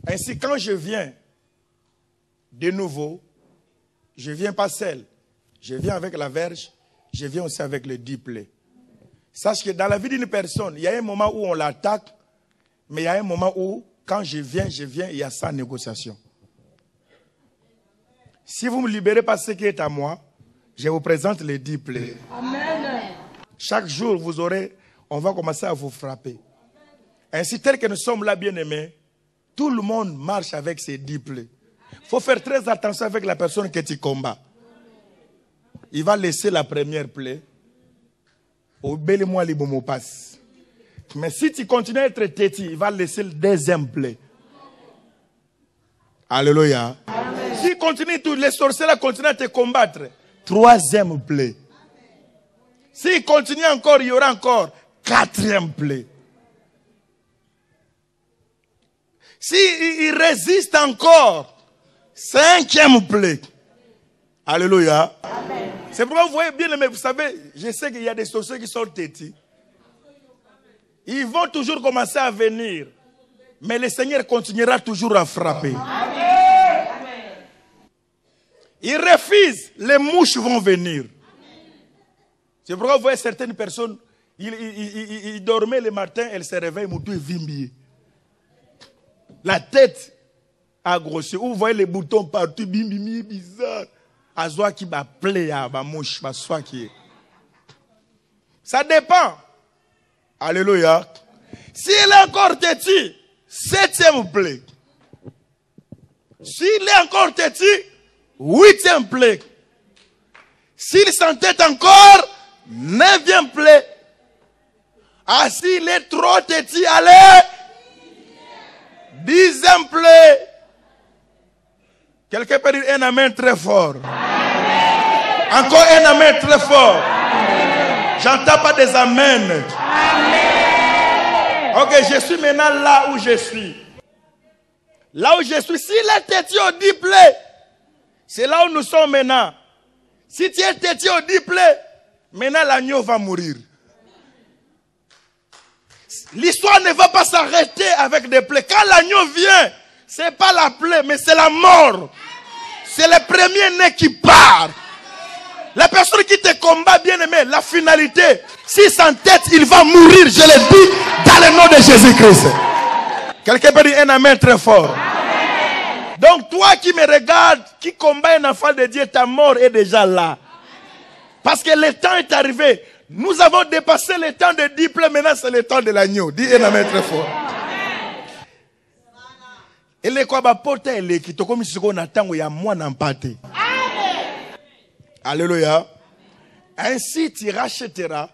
Ainsi, quand je viens de nouveau, je ne viens pas seul. Je viens avec la verge, je viens aussi avec le 10 plaies. Sache que dans la vie d'une personne, il y a un moment où on l'attaque, mais il y a un moment où, quand je viens, il y a sans négociation. Si vous ne me libérez pas ce qui est à moi, je vous présente les 10 plaies. Amen. Chaque jour, on va commencer à vous frapper. Ainsi, tel que nous sommes là, bien-aimés, tout le monde marche avec ses 10 plaies. Il faut faire très attention avec la personne que tu combats. Il va laisser la première plaie. Obéis-moi les mots passe. Mais si tu continues à être têtu, il va laisser le deuxième plaie. Alléluia. Si continue, tous les sorciers continuent à te combattre. Troisième plaie. S'il continue encore, il y aura encore quatrième plaie. S'il résiste encore, cinquième plaie. Alléluia. C'est pourquoi vous voyez bien, mais vous savez, je sais qu'il y a des sorciers qui sont têtus. Ils vont toujours commencer à venir. Mais le Seigneur continuera toujours à frapper. Ils refusent, les mouches vont venir. C'est pourquoi vous voyez certaines personnes, ils dormaient le matin, elles se réveillent, moutou est vimbié. La tête a grossi. Vous voyez les boutons partout, bimbi, bizarre. Azwa qui va plaire à ma mouche, ma soie qui est. Ça dépend. Alléluia. S'il est encore têtu, septième plaie. S'il est encore têtu, huitième plaie. S'il s'entête encore, neuvième plaie. Ah, s'il est trop têtu, allez, dixième plaie. Quelqu'un peut dire un amen très fort. Amen. Encore un amen très fort. J'entends pas des amens. Amen. Ok, je suis maintenant là où je suis. Là où je suis, s'il est têtu au 10 plaies, c'est là où nous sommes maintenant. Si tu es têtu au 10 plaies, maintenant l'agneau va mourir. L'histoire ne va pas s'arrêter avec des plaies. Quand l'agneau vient, ce n'est pas la plaie, mais c'est la mort. C'est le premier-né qui part. La personne qui te combat, bien aimé, la finalité, si sans tête, il va mourir, je le dis, dans le nom de Jésus-Christ. Quelqu'un peut dire un amen très fort. Donc toi qui me regardes, qui combat un enfant de Dieu, ta mort est déjà là. Parce que le temps est arrivé. Nous avons dépassé le temps de diplôme, maintenant c'est le temps de l'agneau. Dis un amen très fort. Et les quoi porte les qui te comme si on attend il y a moins d'empathie. Alléluia. Ainsi tu rachèteras.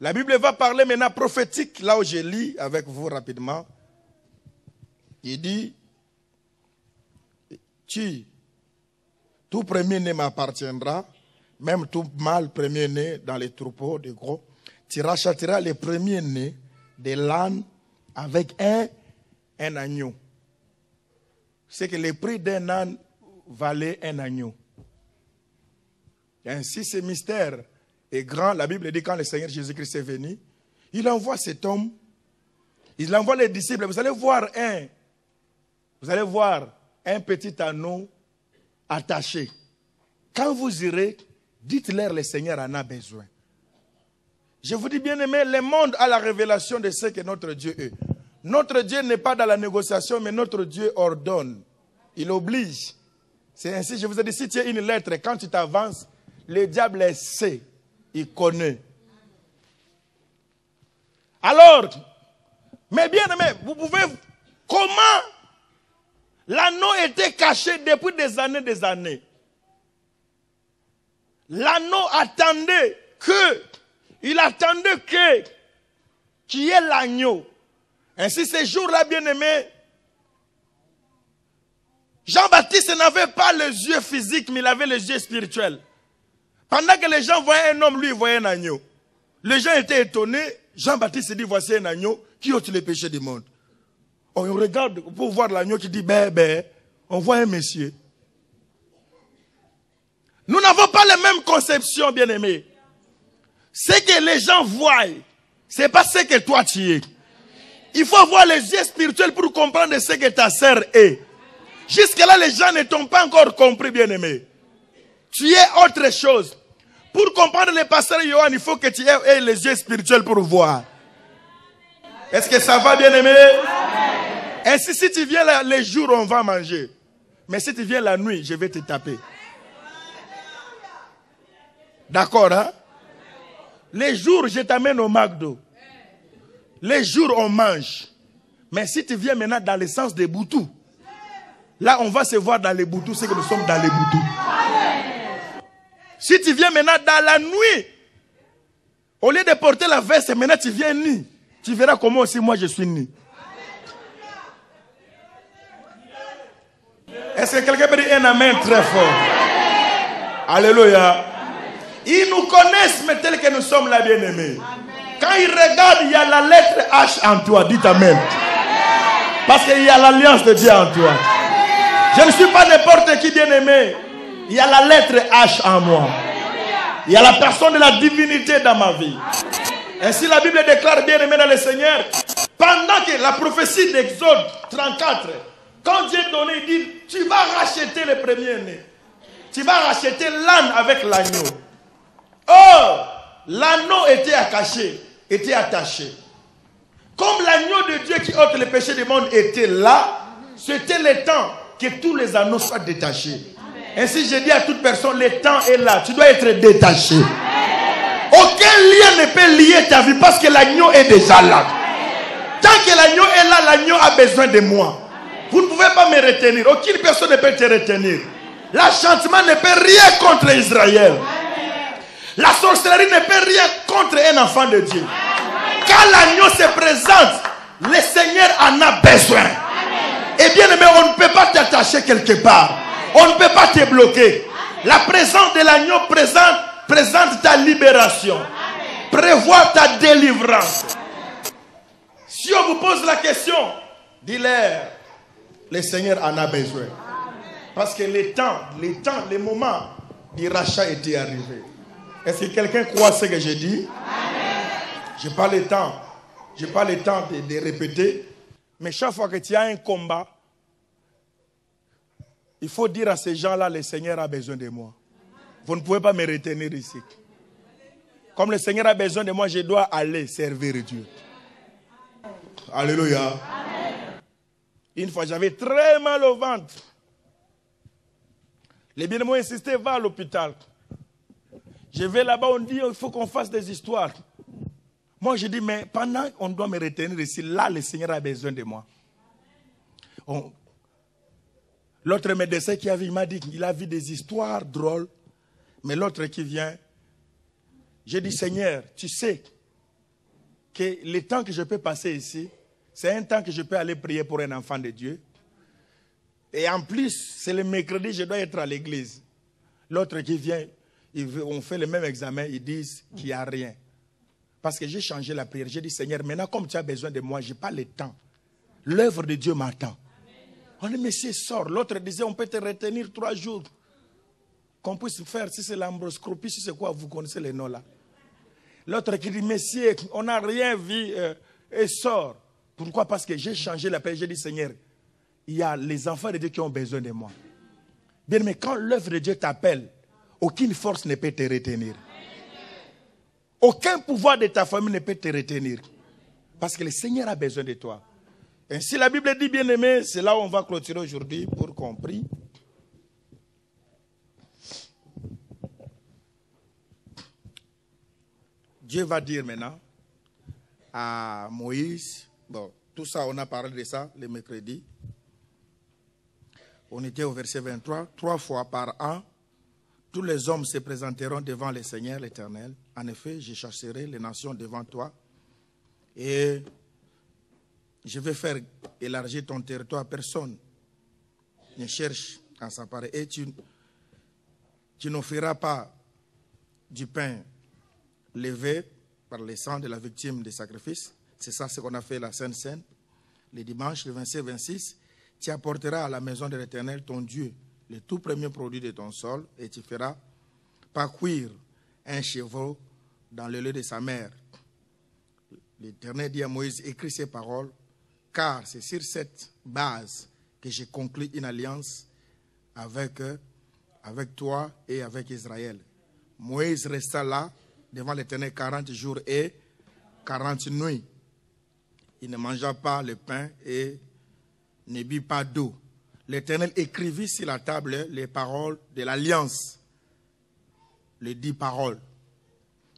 La Bible va parler maintenant prophétique, là où je lis avec vous rapidement. Il dit, tout premier-né m'appartiendra, même tout mâle premier-né dans les troupeaux de gros. Tu rachèteras les premiers-nés de l'âne avec un agneau. C'est que le prix d'un âne valait un agneau. Et ainsi, ce mystère est grand. La Bible dit quand le Seigneur Jésus-Christ est venu, il envoie cet homme, il envoie les disciples. Vous allez voir un petit anneau attaché. Quand vous irez, dites-leur le Seigneur en a besoin. Je vous dis bien aimé, le monde a la révélation de ce que notre Dieu est. Notre Dieu n'est pas dans la négociation, mais notre Dieu ordonne. Il oblige. C'est ainsi, je vous ai dit, si tu as une lettre, quand tu t'avances, le diable sait, il connaît. Alors, mais bien aimé, vous pouvez, comment l'anneau était caché depuis des années. L'anneau attendait qu'il attendait qui est l'agneau. Ainsi, ces jours-là, bien aimé, Jean-Baptiste n'avait pas les yeux physiques, mais il avait les yeux spirituels. Pendant que les gens voyaient un homme, lui, il voyait un agneau. Les gens étaient étonnés. Jean-Baptiste dit, voici un agneau qui ôte les péchés du monde. On regarde pour voir l'agneau qui dit, on voit un monsieur. Nous n'avons pas les mêmes conceptions, bien aimés. Ce que les gens voient, ce n'est pas ce que toi tu es. Il faut avoir les yeux spirituels pour comprendre ce que ta sœur est. Jusque-là, les gens ne t'ont pas encore compris, bien-aimé. Tu es autre chose. Pour comprendre le pasteur Johan, il faut que tu aies les yeux spirituels pour voir. Est-ce que ça va, bien-aimé? Ainsi, si tu viens les jours, on va manger. Mais si tu viens la nuit, je vais te taper. D'accord, hein? Les jours, je t'amène au McDo. Les jours, on mange. Mais si tu viens maintenant dans le sens des boutous, là, on va se voir dans les boutous, c'est que nous sommes dans les boutous. Si tu viens maintenant dans la nuit, au lieu de porter la veste, maintenant tu viens nu. Tu verras comment aussi moi je suis nu. Est-ce que quelqu'un peut dire un amen très fort? Alléluia. Ils nous connaissent, mais tels que nous sommes là, bien-aimés. Quand ils regardent, il y a la lettre H en toi. Dites amen. Parce qu'il y a l'alliance de Dieu en toi. Je ne suis pas n'importe qui, bien-aimé. Il y a la lettre H en moi. Il y a la personne de la divinité dans ma vie. Ainsi la Bible déclare, bien-aimé dans le Seigneur, pendant que la prophétie d'Exode 34, quand Dieu donné, il dit, tu vas racheter le premier-né. Tu vas racheter l'âne avec l'agneau. Or, l'anneau était attaché. Comme l'agneau de Dieu qui ôte le péché du monde était là, c'était le temps que tous les anneaux soient détachés. Ainsi, je dis à toute personne, le temps est là. Tu dois être détaché. Aucun lien ne peut lier ta vie parce que l'agneau est déjà là. Tant que l'agneau est là, l'agneau a besoin de moi. Vous ne pouvez pas me retenir. Aucune personne ne peut te retenir. L'enchantement ne peut rien contre Israël. La sorcellerie ne peut rien contre un enfant de Dieu. Quand l'agneau se présente, le Seigneur en a besoin. Et bien aimé, on ne peut pas t'attacher quelque part. On ne peut pas te bloquer. La présence de l'agneau présente ta libération. Prévoit ta délivrance. Si on vous pose la question, dis-leur, le Seigneur en a besoin. Parce que le moment du rachat était arrivé. Est-ce que quelqu'un croit ce que je dis? Je n'ai pas le temps. Je n'ai pas le temps de répéter. Mais chaque fois que tu as un combat, il faut dire à ces gens-là, le Seigneur a besoin de moi. Vous ne pouvez pas me retenir ici. Comme le Seigneur a besoin de moi, je dois aller servir Dieu. Alléluia. Une fois, j'avais très mal au ventre. Les bien-aimés m'ont insisté, va à l'hôpital. Je vais là-bas, on dit, il faut qu'on fasse des histoires. Moi, je dis, mais pendant qu'on doit me retenir ici, là, le Seigneur a besoin de moi. L'autre médecin qui a vu, il m'a dit qu'il a vu des histoires drôles. Mais l'autre qui vient, j'ai dit, Seigneur, tu sais que le temps que je peux passer ici, c'est un temps que je peux aller prier pour un enfant de Dieu. Et en plus, c'est le mercredi, je dois être à l'église. L'autre qui vient, on fait le même examen, ils disent qu'il n'y a rien. Parce que j'ai changé la prière. J'ai dit, Seigneur, maintenant comme tu as besoin de moi, je n'ai pas le temps. L'œuvre de Dieu m'attend. On dit, monsieur, sort. L'autre disait, on peut te retenir 3 jours. Qu'on puisse faire, si c'est l'ambroscopie, si c'est quoi, vous connaissez les noms là. L'autre qui dit, monsieur, on n'a rien vu, et sort. Pourquoi? Parce que j'ai changé la prière. J'ai dit, Seigneur, il y a les enfants de Dieu qui ont besoin de moi. Bien, mais quand l'œuvre de Dieu t'appelle, aucune force ne peut te retenir. Aucun pouvoir de ta famille ne peut te retenir. Parce que le Seigneur a besoin de toi. Ainsi la Bible dit, bien aimé, c'est là où on va clôturer aujourd'hui pour qu'on prie. Dieu va dire maintenant à Moïse, bon, tout ça, on a parlé de ça le mercredi. On était au verset 23, 3 fois par an, tous les hommes se présenteront devant le Seigneur l'Éternel. En effet, je chasserai les nations devant toi et je vais faire élargir ton territoire. Personne ne cherche à s'emparer. Et tu n'offriras pas du pain levé par le sang de la victime des sacrifices. C'est ça ce qu'on a fait la Sainte Seine. Le dimanche, le 27-26, tu apporteras à la maison de l'Éternel ton Dieu le tout premier produit de ton sol, et tu feras pas cuire un chevreau dans le lait de sa mère. L'Éternel dit à Moïse, écris ces paroles, car c'est sur cette base que j'ai conclu une alliance avec toi et avec Israël. Moïse resta là devant l'Éternel 40 jours et 40 nuits. Il ne mangea pas le pain et ne but pas d'eau. L'Éternel écrivit sur la table les paroles de l'alliance, les 10 paroles.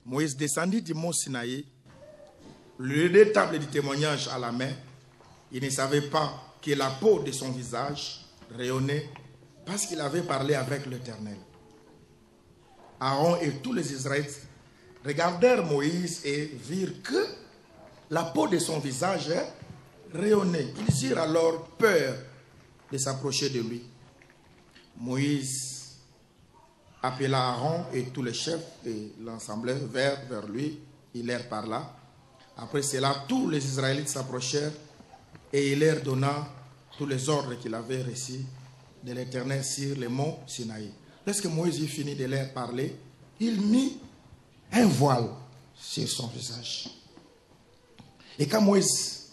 Moïse descendit du mont Sinaï, les tables du témoignage à la main. Il ne savait pas que la peau de son visage rayonnait parce qu'il avait parlé avec l'Éternel. Aaron et tous les Israélites regardèrent Moïse et virent que la peau de son visage rayonnait. Ils eurent alors peur de s'approcher de lui. Moïse appela Aaron et tous les chefs et l'ensemble vers lui. Il leur parla. Après cela, tous les Israélites s'approchèrent et il leur donna tous les ordres qu'il avait reçus de l'Éternel sur le mont Sinaï. Lorsque Moïse eut fini de leur parler, il mit un voile sur son visage. Et quand Moïse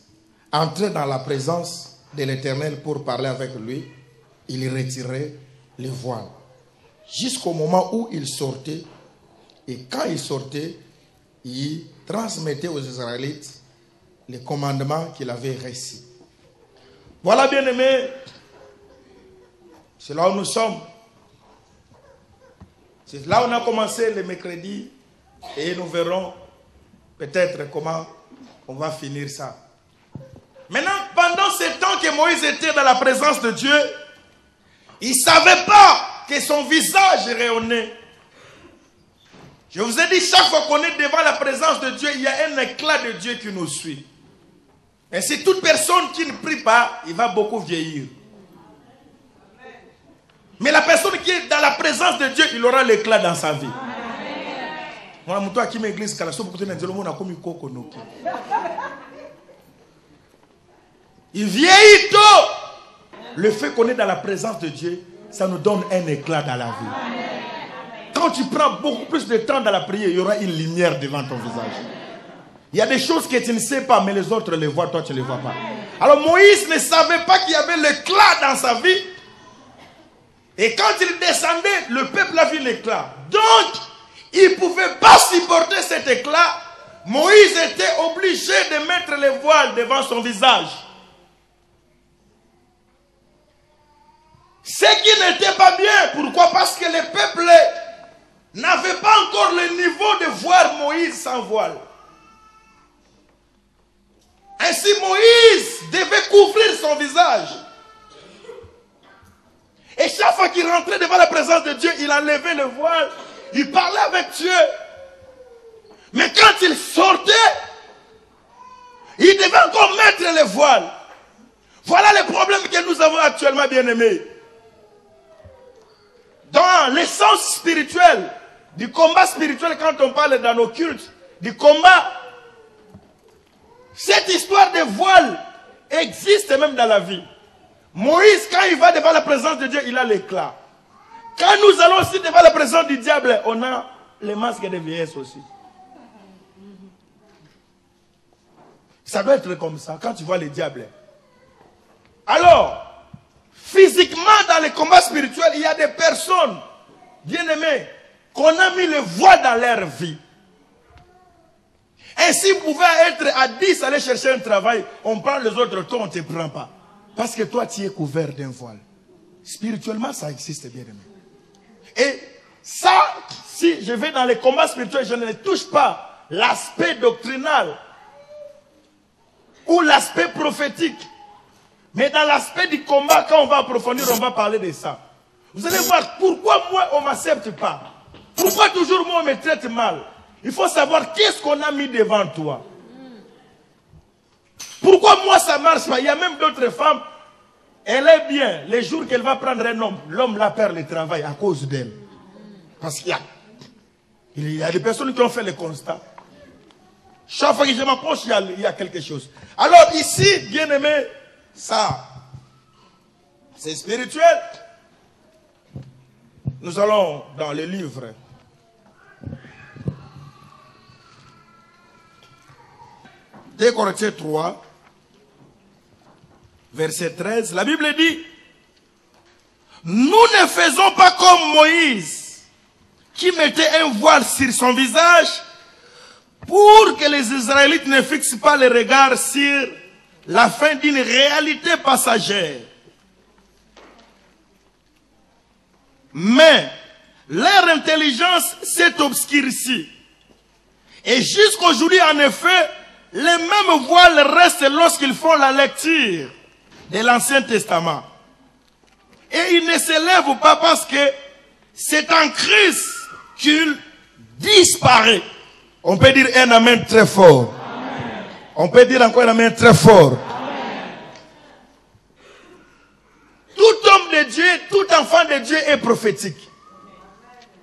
entrait dans la présence de l'Éternel pour parler avec lui, il retirait le voile jusqu'au moment où il sortait. Et quand il sortait, il transmettait aux Israélites les commandements qu'il avait reçus. Voilà, bien aimé, c'est là où nous sommes. C'est là où on a commencé le mercredi et nous verrons peut-être comment on va finir ça. Maintenant, pendant ce temps que Moïse était dans la présence de Dieu, il ne savait pas que son visage rayonnait. Je vous ai dit, chaque fois qu'on est devant la présence de Dieu, il y a un éclat de Dieu qui nous suit. Ainsi, toute personne qui ne prie pas, il va beaucoup vieillir. Mais la personne qui est dans la présence de Dieu, il aura l'éclat dans sa vie. Il vieillit tôt. Le fait qu'on est dans la présence de Dieu, ça nous donne un éclat dans la vie. Quand tu prends beaucoup plus de temps dans la prière, il y aura une lumière devant ton visage. Il y a des choses que tu ne sais pas, mais les autres les voient, toi tu ne les vois pas. Alors Moïse ne savait pas qu'il y avait l'éclat dans sa vie. Et quand il descendait, le peuple a vu l'éclat. Donc, il ne pouvait pas supporter cet éclat. Moïse était obligé de mettre les voiles devant son visage. Ce qui n'était pas bien. Pourquoi? Parce que le peuple n'avait pas encore le niveau de voir Moïse sans voile. Ainsi, Moïse devait couvrir son visage. Et chaque fois qu'il rentrait devant la présence de Dieu, il enlevait le voile, il parlait avec Dieu. Mais quand il sortait, il devait encore mettre le voile. Voilà le problème que nous avons actuellement, bien-aimés. Dans l'essence spirituelle, du combat spirituel, quand on parle dans nos cultes, du combat, cette histoire de voile existe même dans la vie. Moïse, quand il va devant la présence de Dieu, il a l'éclat. Quand nous allons aussi devant la présence du diable, on a les masques de vieillesse aussi. Ça doit être comme ça, quand tu vois le diable. Alors, physiquement, dans les combats spirituels, il y a des personnes, bien-aimées, qu'on a mis le voile dans leur vie. Ainsi, vous pouvez être à 10, aller chercher un travail, on prend les autres, toi, on ne te prend pas. Parce que toi, tu es couvert d'un voile. Spirituellement, ça existe, bien aimé. Et ça, si je vais dans les combats spirituels, je ne touche pas l'aspect doctrinal ou l'aspect prophétique. Mais dans l'aspect du combat, quand on va approfondir, on va parler de ça. Vous allez voir pourquoi moi, on ne m'accepte pas. Pourquoi toujours moi, on me traite mal. Il faut savoir qu'est-ce qu'on a mis devant toi. Pourquoi moi ça ne marche pas? Il y a même d'autres femmes, elle est bien. Les jours qu'elle va prendre un homme, l'homme la perd le travail à cause d'elle. Parce qu'il y a des personnes qui ont fait le constat. Chaque fois que je m'approche, il y a quelque chose. Alors ici, bien aimé, ça, c'est spirituel. Nous allons dans les livres. Deux Corinthiens 3, verset 13, la Bible dit, nous ne faisons pas comme Moïse, qui mettait un voile sur son visage, pour que les Israélites ne fixent pas le regard sur la fin d'une réalité passagère. Mais leur intelligence s'est obscurcie. Et jusqu'aujourd'hui, en effet, les mêmes voiles restent lorsqu'ils font la lecture de l'Ancien Testament. Et ils ne s'élèvent pas parce que c'est en Christ qu'il disparaît. On peut dire un amen très fort. Amen. On peut dire encore un amen très fort. Amen. Tout homme de Dieu, tout enfant de Dieu est prophétique.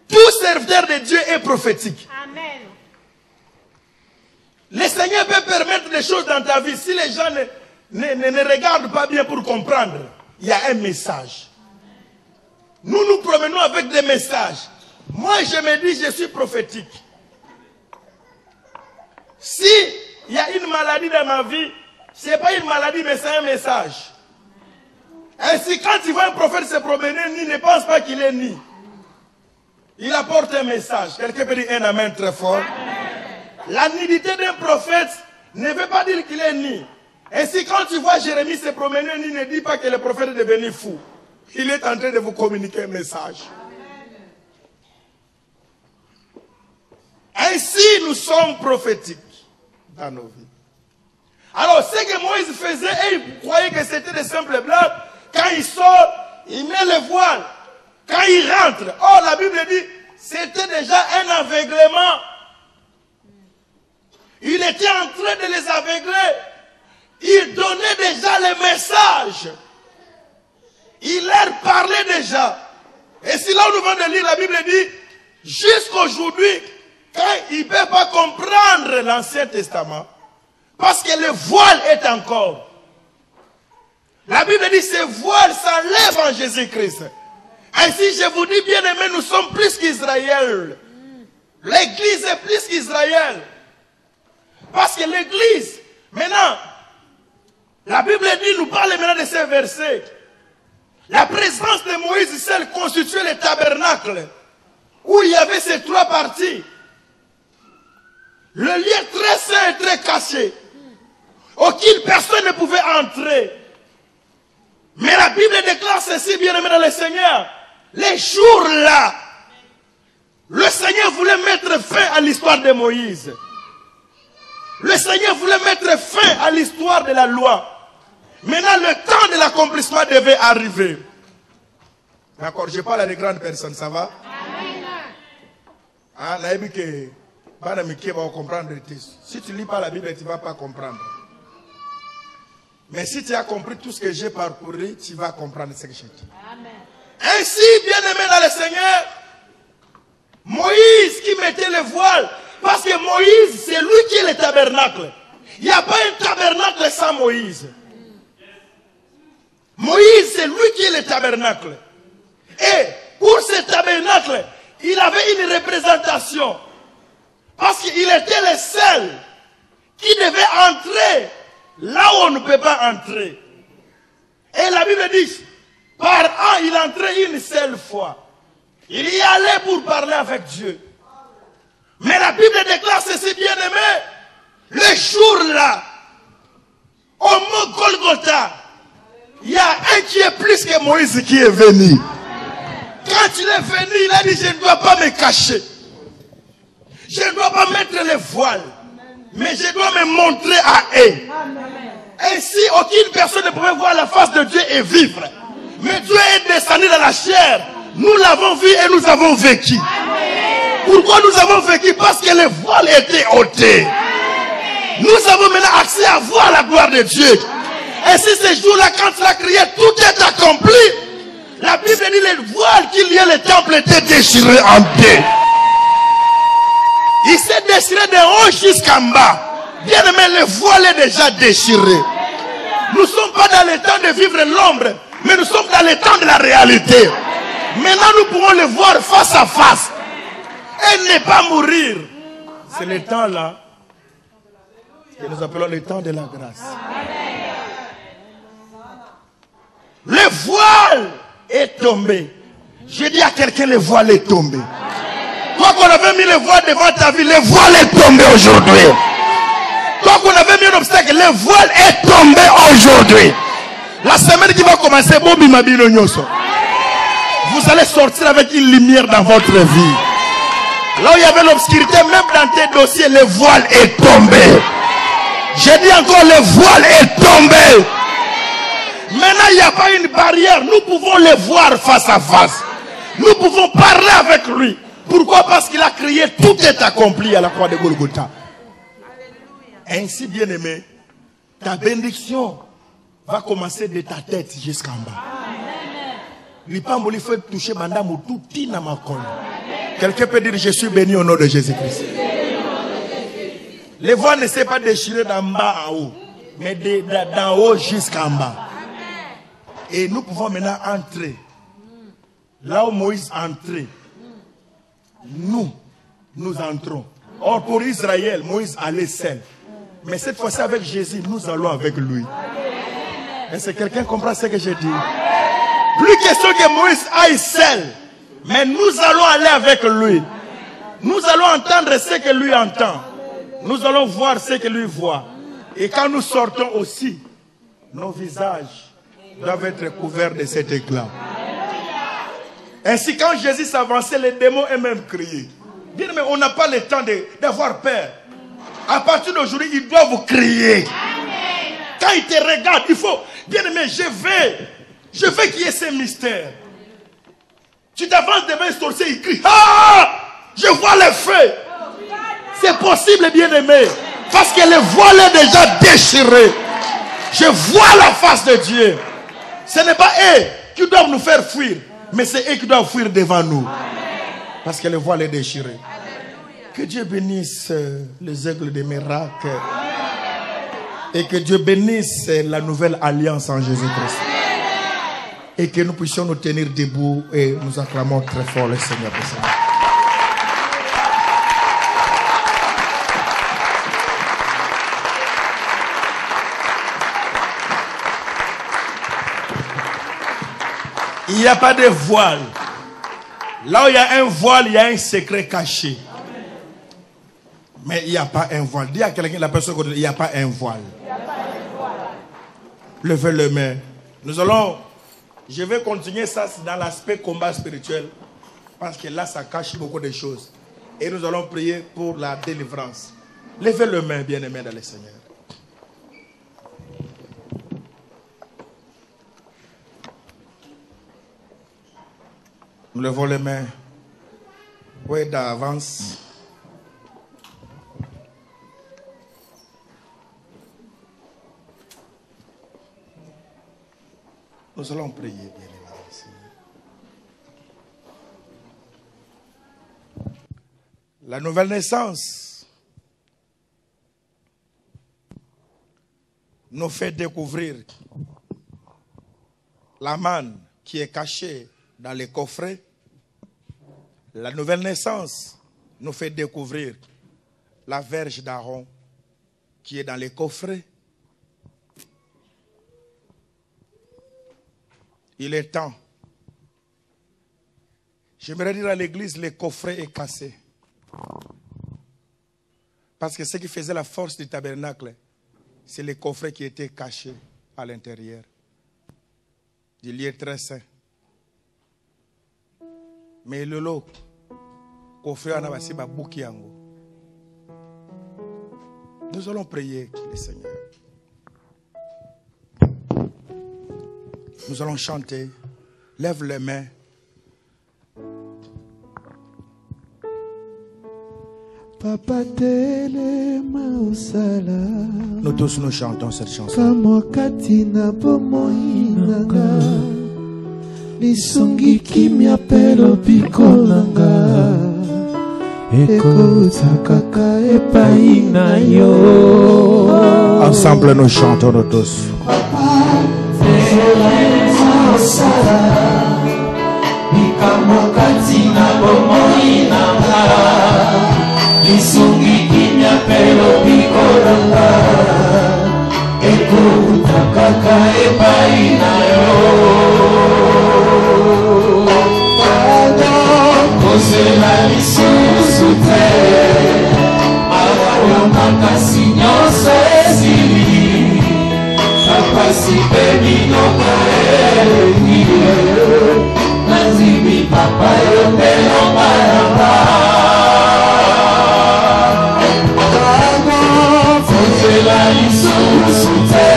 Tout serviteur de Dieu est prophétique. Amen. Le Seigneur peut permettre des choses dans ta vie. Si les gens ne regardent pas bien pour comprendre, il y a un message. Nous nous promenons avec des messages. Moi, je me dis, je suis prophétique. Si il y a une maladie dans ma vie, ce n'est pas une maladie, mais c'est un message. Ainsi, quand tu vois un prophète se promener, il ne pense pas qu'il est ni. Il apporte un message. Quelqu'un peut dire un amen très fort. La nudité d'un prophète ne veut pas dire qu'il est ni. Ainsi, quand tu vois Jérémie se promener, il ne dit pas que le prophète est devenu fou. Il est en train de vous communiquer un message. Ainsi, nous sommes prophétiques dans nos vies. Alors, ce que Moïse faisait, et il croyait que c'était de simples blagues. Quand il sort, il met le voile. Quand il rentre, oh, la Bible dit, c'était déjà un aveuglement. Il était en train de les aveugler. Il donnait déjà le message. Il leur parlait déjà. Et si là nous venons de lire, la Bible dit, jusqu'aujourd'hui, quand ils ne peuvent pas comprendre l'Ancien Testament, parce que le voile est encore. La Bible dit, ce voile s'enlève en Jésus-Christ. Ainsi, je vous dis, bien aimés, nous sommes plus qu'Israël. L'Église est plus qu'Israël. Parce que l'Église, maintenant, la Bible dit, nous parle maintenant de ces versets. La présence de Moïse seul constituait le tabernacle où il y avait ces trois parties. Le lieu très saint et très caché. Aucune personne ne pouvait entrer. Mais la Bible déclare ceci, bien-aimé dans le Seigneur. Les jours-là, le Seigneur voulait mettre fin à l'histoire de Moïse. Le Seigneur voulait mettre fin à l'histoire de la loi. Maintenant, le temps de l'accomplissement devait arriver. D'accord, je parle à des grandes personnes, ça va? Ah, si tu ne lis pas la Bible, tu ne vas pas comprendre. Mais si tu as compris tout ce que j'ai parcouru, tu vas comprendre ce que j'ai dit. Ainsi, bien-aimé dans le Seigneur, Moïse qui mettait le voile, parce que Moïse, c'est lui qui est le tabernacle. Il n'y a pas un tabernacle sans Moïse. Moïse, c'est lui qui est le tabernacle. Et pour ce tabernacle, il avait une représentation. Parce qu'il était le seul qui devait entrer là où on ne peut pas entrer. Et la Bible dit, par an, il entrait une seule fois. Il y allait pour parler avec Dieu. Mais la Bible déclare ceci, bien-aimé, le jour-là, au mont Golgotha, il y a un qui est plus que Moïse qui est venu. Quand il est venu, il a dit, je ne dois pas me cacher. Je ne dois pas mettre le voile. Mais je dois me montrer à eux. Ainsi, aucune personne ne pouvait voir la face de Dieu et vivre. Mais Dieu est descendu dans la chair. Nous l'avons vu et nous avons vécu. Pourquoi nous avons vécu? Parce que le voile était ôté. Nous avons maintenant accès à voir la gloire de Dieu. Ainsi, ce jour-là, quand il a crié, tout est accompli. La Bible dit, le voile qui liait le temple était déchiré en deux. Il s'est déchiré de haut jusqu'en bas. Bien aimé, le voile est déjà déchiré. Nous ne sommes pas dans le temps de vivre l'ombre, mais nous sommes dans le temps de la réalité. Maintenant, nous pouvons le voir face à face. Et ne pas mourir. C'est le temps là que nous appelons le temps de la grâce. Le voile est tombé. Je dis à quelqu'un, le voile est tombé. Toi qu'on avait mis le voile devant ta vie, le voile est tombé aujourd'hui. Toi qu'on avait mis un obstacle, le voile est tombé aujourd'hui. La semaine qui va commencer, vous allez sortir avec une lumière dans votre vie. Là où il y avait l'obscurité, même dans tes dossiers, le voile est tombé. J'ai dit encore, le voile est tombé. Maintenant, il n'y a pas une barrière. Nous pouvons le voir face à face. Nous pouvons parler avec lui. Pourquoi? Parce qu'il a crié, tout est accompli à la croix de Golgotha. Ainsi, bien-aimé, ta bénédiction va commencer de ta tête jusqu'en bas. L'ipamboli fait toucher madame tout tina ma colle. Quelqu'un peut dire, je suis béni au nom de Jésus-Christ. Les voies ne s'est pas déchirées d'en bas en haut, mais d'en haut jusqu'en bas. Et nous pouvons maintenant entrer. Là où Moïse entrait, nous entrons. Or pour Israël, Moïse allait seul. Mais cette fois-ci avec Jésus, nous allons avec lui. Est-ce que quelqu'un comprend ce que je dis? Plus question que Moïse aille seul. Mais nous allons aller avec lui. Nous allons entendre ce que lui entend. Nous allons voir ce que lui voit. Et quand nous sortons aussi, nos visages doivent être couverts de cet éclat. Ainsi, quand Jésus s'avançait, les démons eux-mêmes criaient. Bien, mais on n'a pas le temps d'avoir peur. À partir d'aujourd'hui, ils doivent crier. Quand ils te regardent, il faut... Bien aimé, je veux qu'il y ait ce mystère. Tu t'avances devant un sorcier, il crie. Ah! Je vois le feu. C'est possible, bien aimé. Parce que le voile est déjà déchiré. Je vois la face de Dieu. Ce n'est pas eux qui doivent nous faire fuir, mais c'est eux qui doivent fuir devant nous. Parce que le voile est déchiré. Que Dieu bénisse les aigles des miracles. Et que Dieu bénisse la nouvelle alliance en Jésus-Christ. Et que nous puissions nous tenir debout et nous acclamons très fort le Seigneur pour ça. Il n'y a pas de voile. Là où il y a un voile, il y a un secret caché. Mais il n'y a pas un voile. Dis à quelqu'un, la personne, il n'y a pas un voile. Levez les mains. Je vais continuer ça dans l'aspect combat spirituel. Parce que là, ça cache beaucoup de choses. Et nous allons prier pour la délivrance. Levez les mains, bien-aimés dans le Seigneur. Nous levons les mains. Oui, d'avance. Nous allons prier, bien-aimés. La nouvelle naissance nous fait découvrir la manne qui est cachée dans les coffrets. La nouvelle naissance nous fait découvrir la verge d'Aaron qui est dans les coffrets. Il est temps. J'aimerais dire à l'église, le coffret est cassé. Parce que ce qui faisait la force du tabernacle, c'est les coffrets qui étaient cachés à l'intérieur du lieu très saint. Mais le lot, coffret en abassi ba boukiango. Nous allons prier le Seigneur. Nous allons chanter. Lève les mains. Papa telema osala. Nous tous nous chantons cette chanson. Kamokati na bomoinanga. Lisungi kimia pelo pikolanga. Ekota kaka epai na yo. Ensemble nous chantons nous tous. Papa telema osala. Kamokati na bomoinanga. Lisungi kimia pelo pikolanga. Ekota kaka epai na yo. Kosela lisusu te. Mawayo makasi nyonso ezili. Kapasi pe minoko eleki. Nazimi papa yo pe lomba yanga. Kosela lisusu te.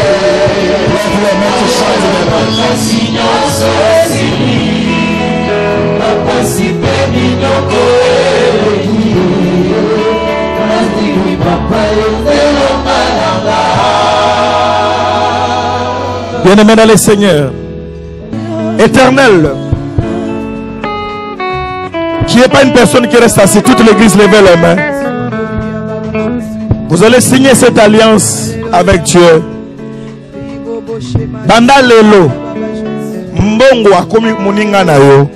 Makasi nyonso ezili. Kapasi pe minoko eleki. Nazimi papa yo pe lomba yanga. Bien-aimés dans le Seigneur, Éternel, qui n'est pas une personne qui reste assise, toute l'église levez les mains. Vous allez signer cette alliance avec Dieu. Banda lelo, mbongo akomi muninga na yo.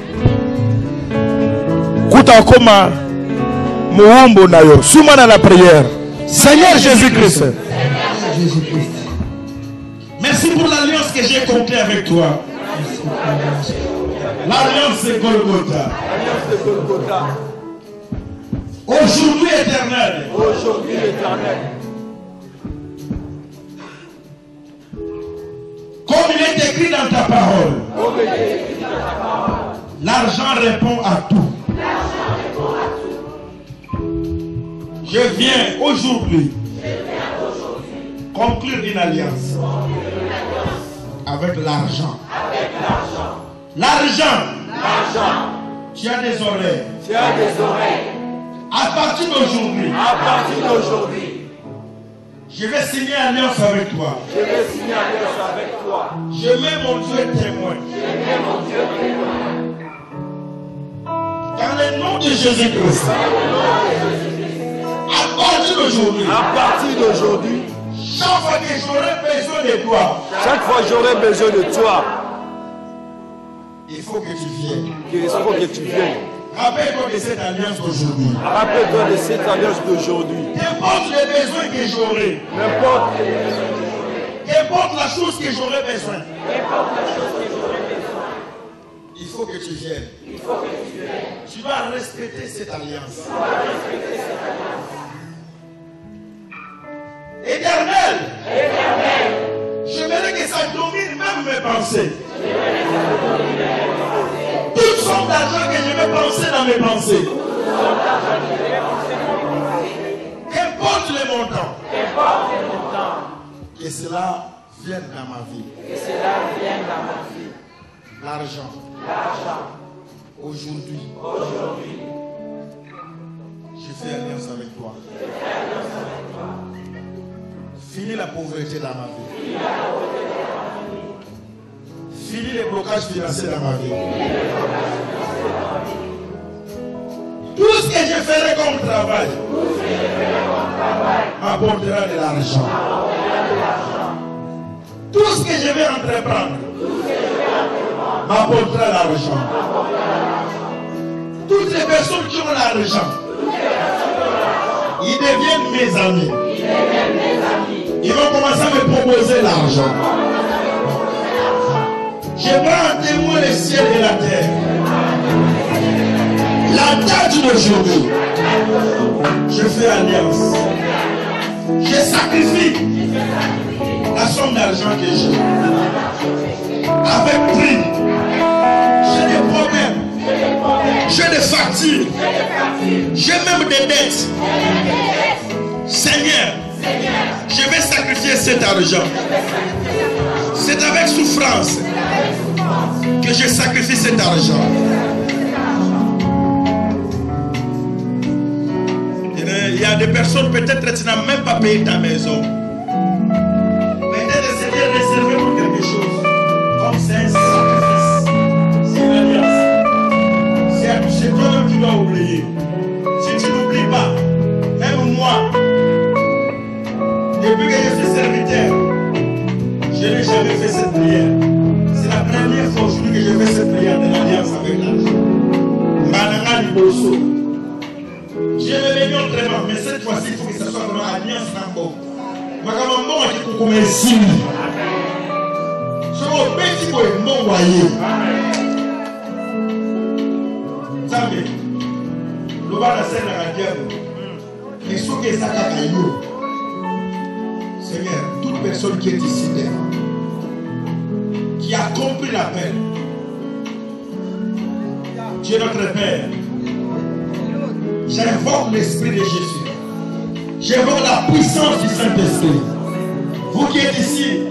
Kuta akoma muumbo na yo. Souma dans la prière. Seigneur Jésus-Christ. Merci pour l'alliance que j'ai conclue avec toi. L'alliance de Golgotha. Aujourd'hui éternel. Comme il est écrit dans ta parole. L'argent répond à tout. Je viens aujourd'hui conclure une alliance avec l'argent. L'argent. Tu as des oreilles. À partir d'aujourd'hui. Je vais signer alliance avec toi. Je mets mon Dieu témoin. Dans le nom de Jésus-Christ. À partir d'aujourd'hui. Chaque fois que j'aurai besoin de toi. Il faut que tu viennes. Rappelle-toi de cette alliance d'aujourd'hui. N'importe les besoins que j'aurai. N'importe la chose que j'aurai besoin. Il faut que tu viennes. Tu dois respecter cette alliance. Éternel. J'aimerais que ça domine même mes pensées. Toute somme d'argent que je vais penser dans mes pensées. Qu'importe les montants. Que cela vienne dans ma vie. L'argent. Aujourd'hui. Je fais alliance avec toi. Finis la pauvreté dans ma vie. Finis les blocages financiers dans ma vie. Tout ce que je ferai comme travail m'apportera de l'argent. Tout ce que je vais entreprendre m'apportera l'argent. Toutes les personnes qui ont l'argent, ils deviennent mes amis. Ils vont commencer à me proposer l'argent. Je prends en témoin le ciel et la terre. La date d'aujourd'hui, je fais alliance. Je sacrifie la somme d'argent que j'ai. Avec prix. J'ai des problèmes. J'ai des factures. J'ai même des dettes. Seigneur, je vais sacrifier cet argent. C'est avec souffrance que je sacrifie cet argent. Il y a des personnes, peut-être tu n'as même pas payé ta maison. Peut-être que c'était réservé pour quelque chose. Comme c'est un sacrifice. C'est une alliance. C'est toi-même qui dois oublier. Si tu n'oublies pas, même moi, depuis que je suis serviteur, je n'ai jamais fait cette prière. C'est la première fois aujourd'hui que je fais cette prière de l'alliance avec l'argent. Mananga Liboso. Je l'ai béni autrement, mais cette fois-ci, il faut que ce soit vraiment alliance Nambo. Makamambo a dit qu'on commence ici. Je vais au petit boy, non voyé. Zambé, le bas de la scène à la diable. Et ce que ça a fait, Seigneur, toute personne qui est ici, qui a compris l'appel, tu es notre Père. J'invoque l'Esprit de Jésus. J'invoque la puissance du Saint-Esprit. Vous qui êtes ici,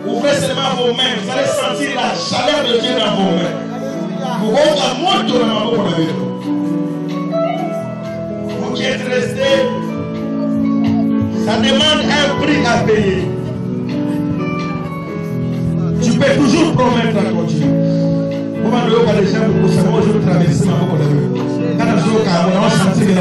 ouvrez seulement vos mains. Vous allez sentir la chaleur de Dieu dans vos mains. Vous voyez la moto dans ma main. Vous qui êtes restés, ça demande un prix à payer. Tu peux toujours promettre à continuer. Comment ne pas les gens pour savoir je vais traverser ma main. Quand je vais sentir que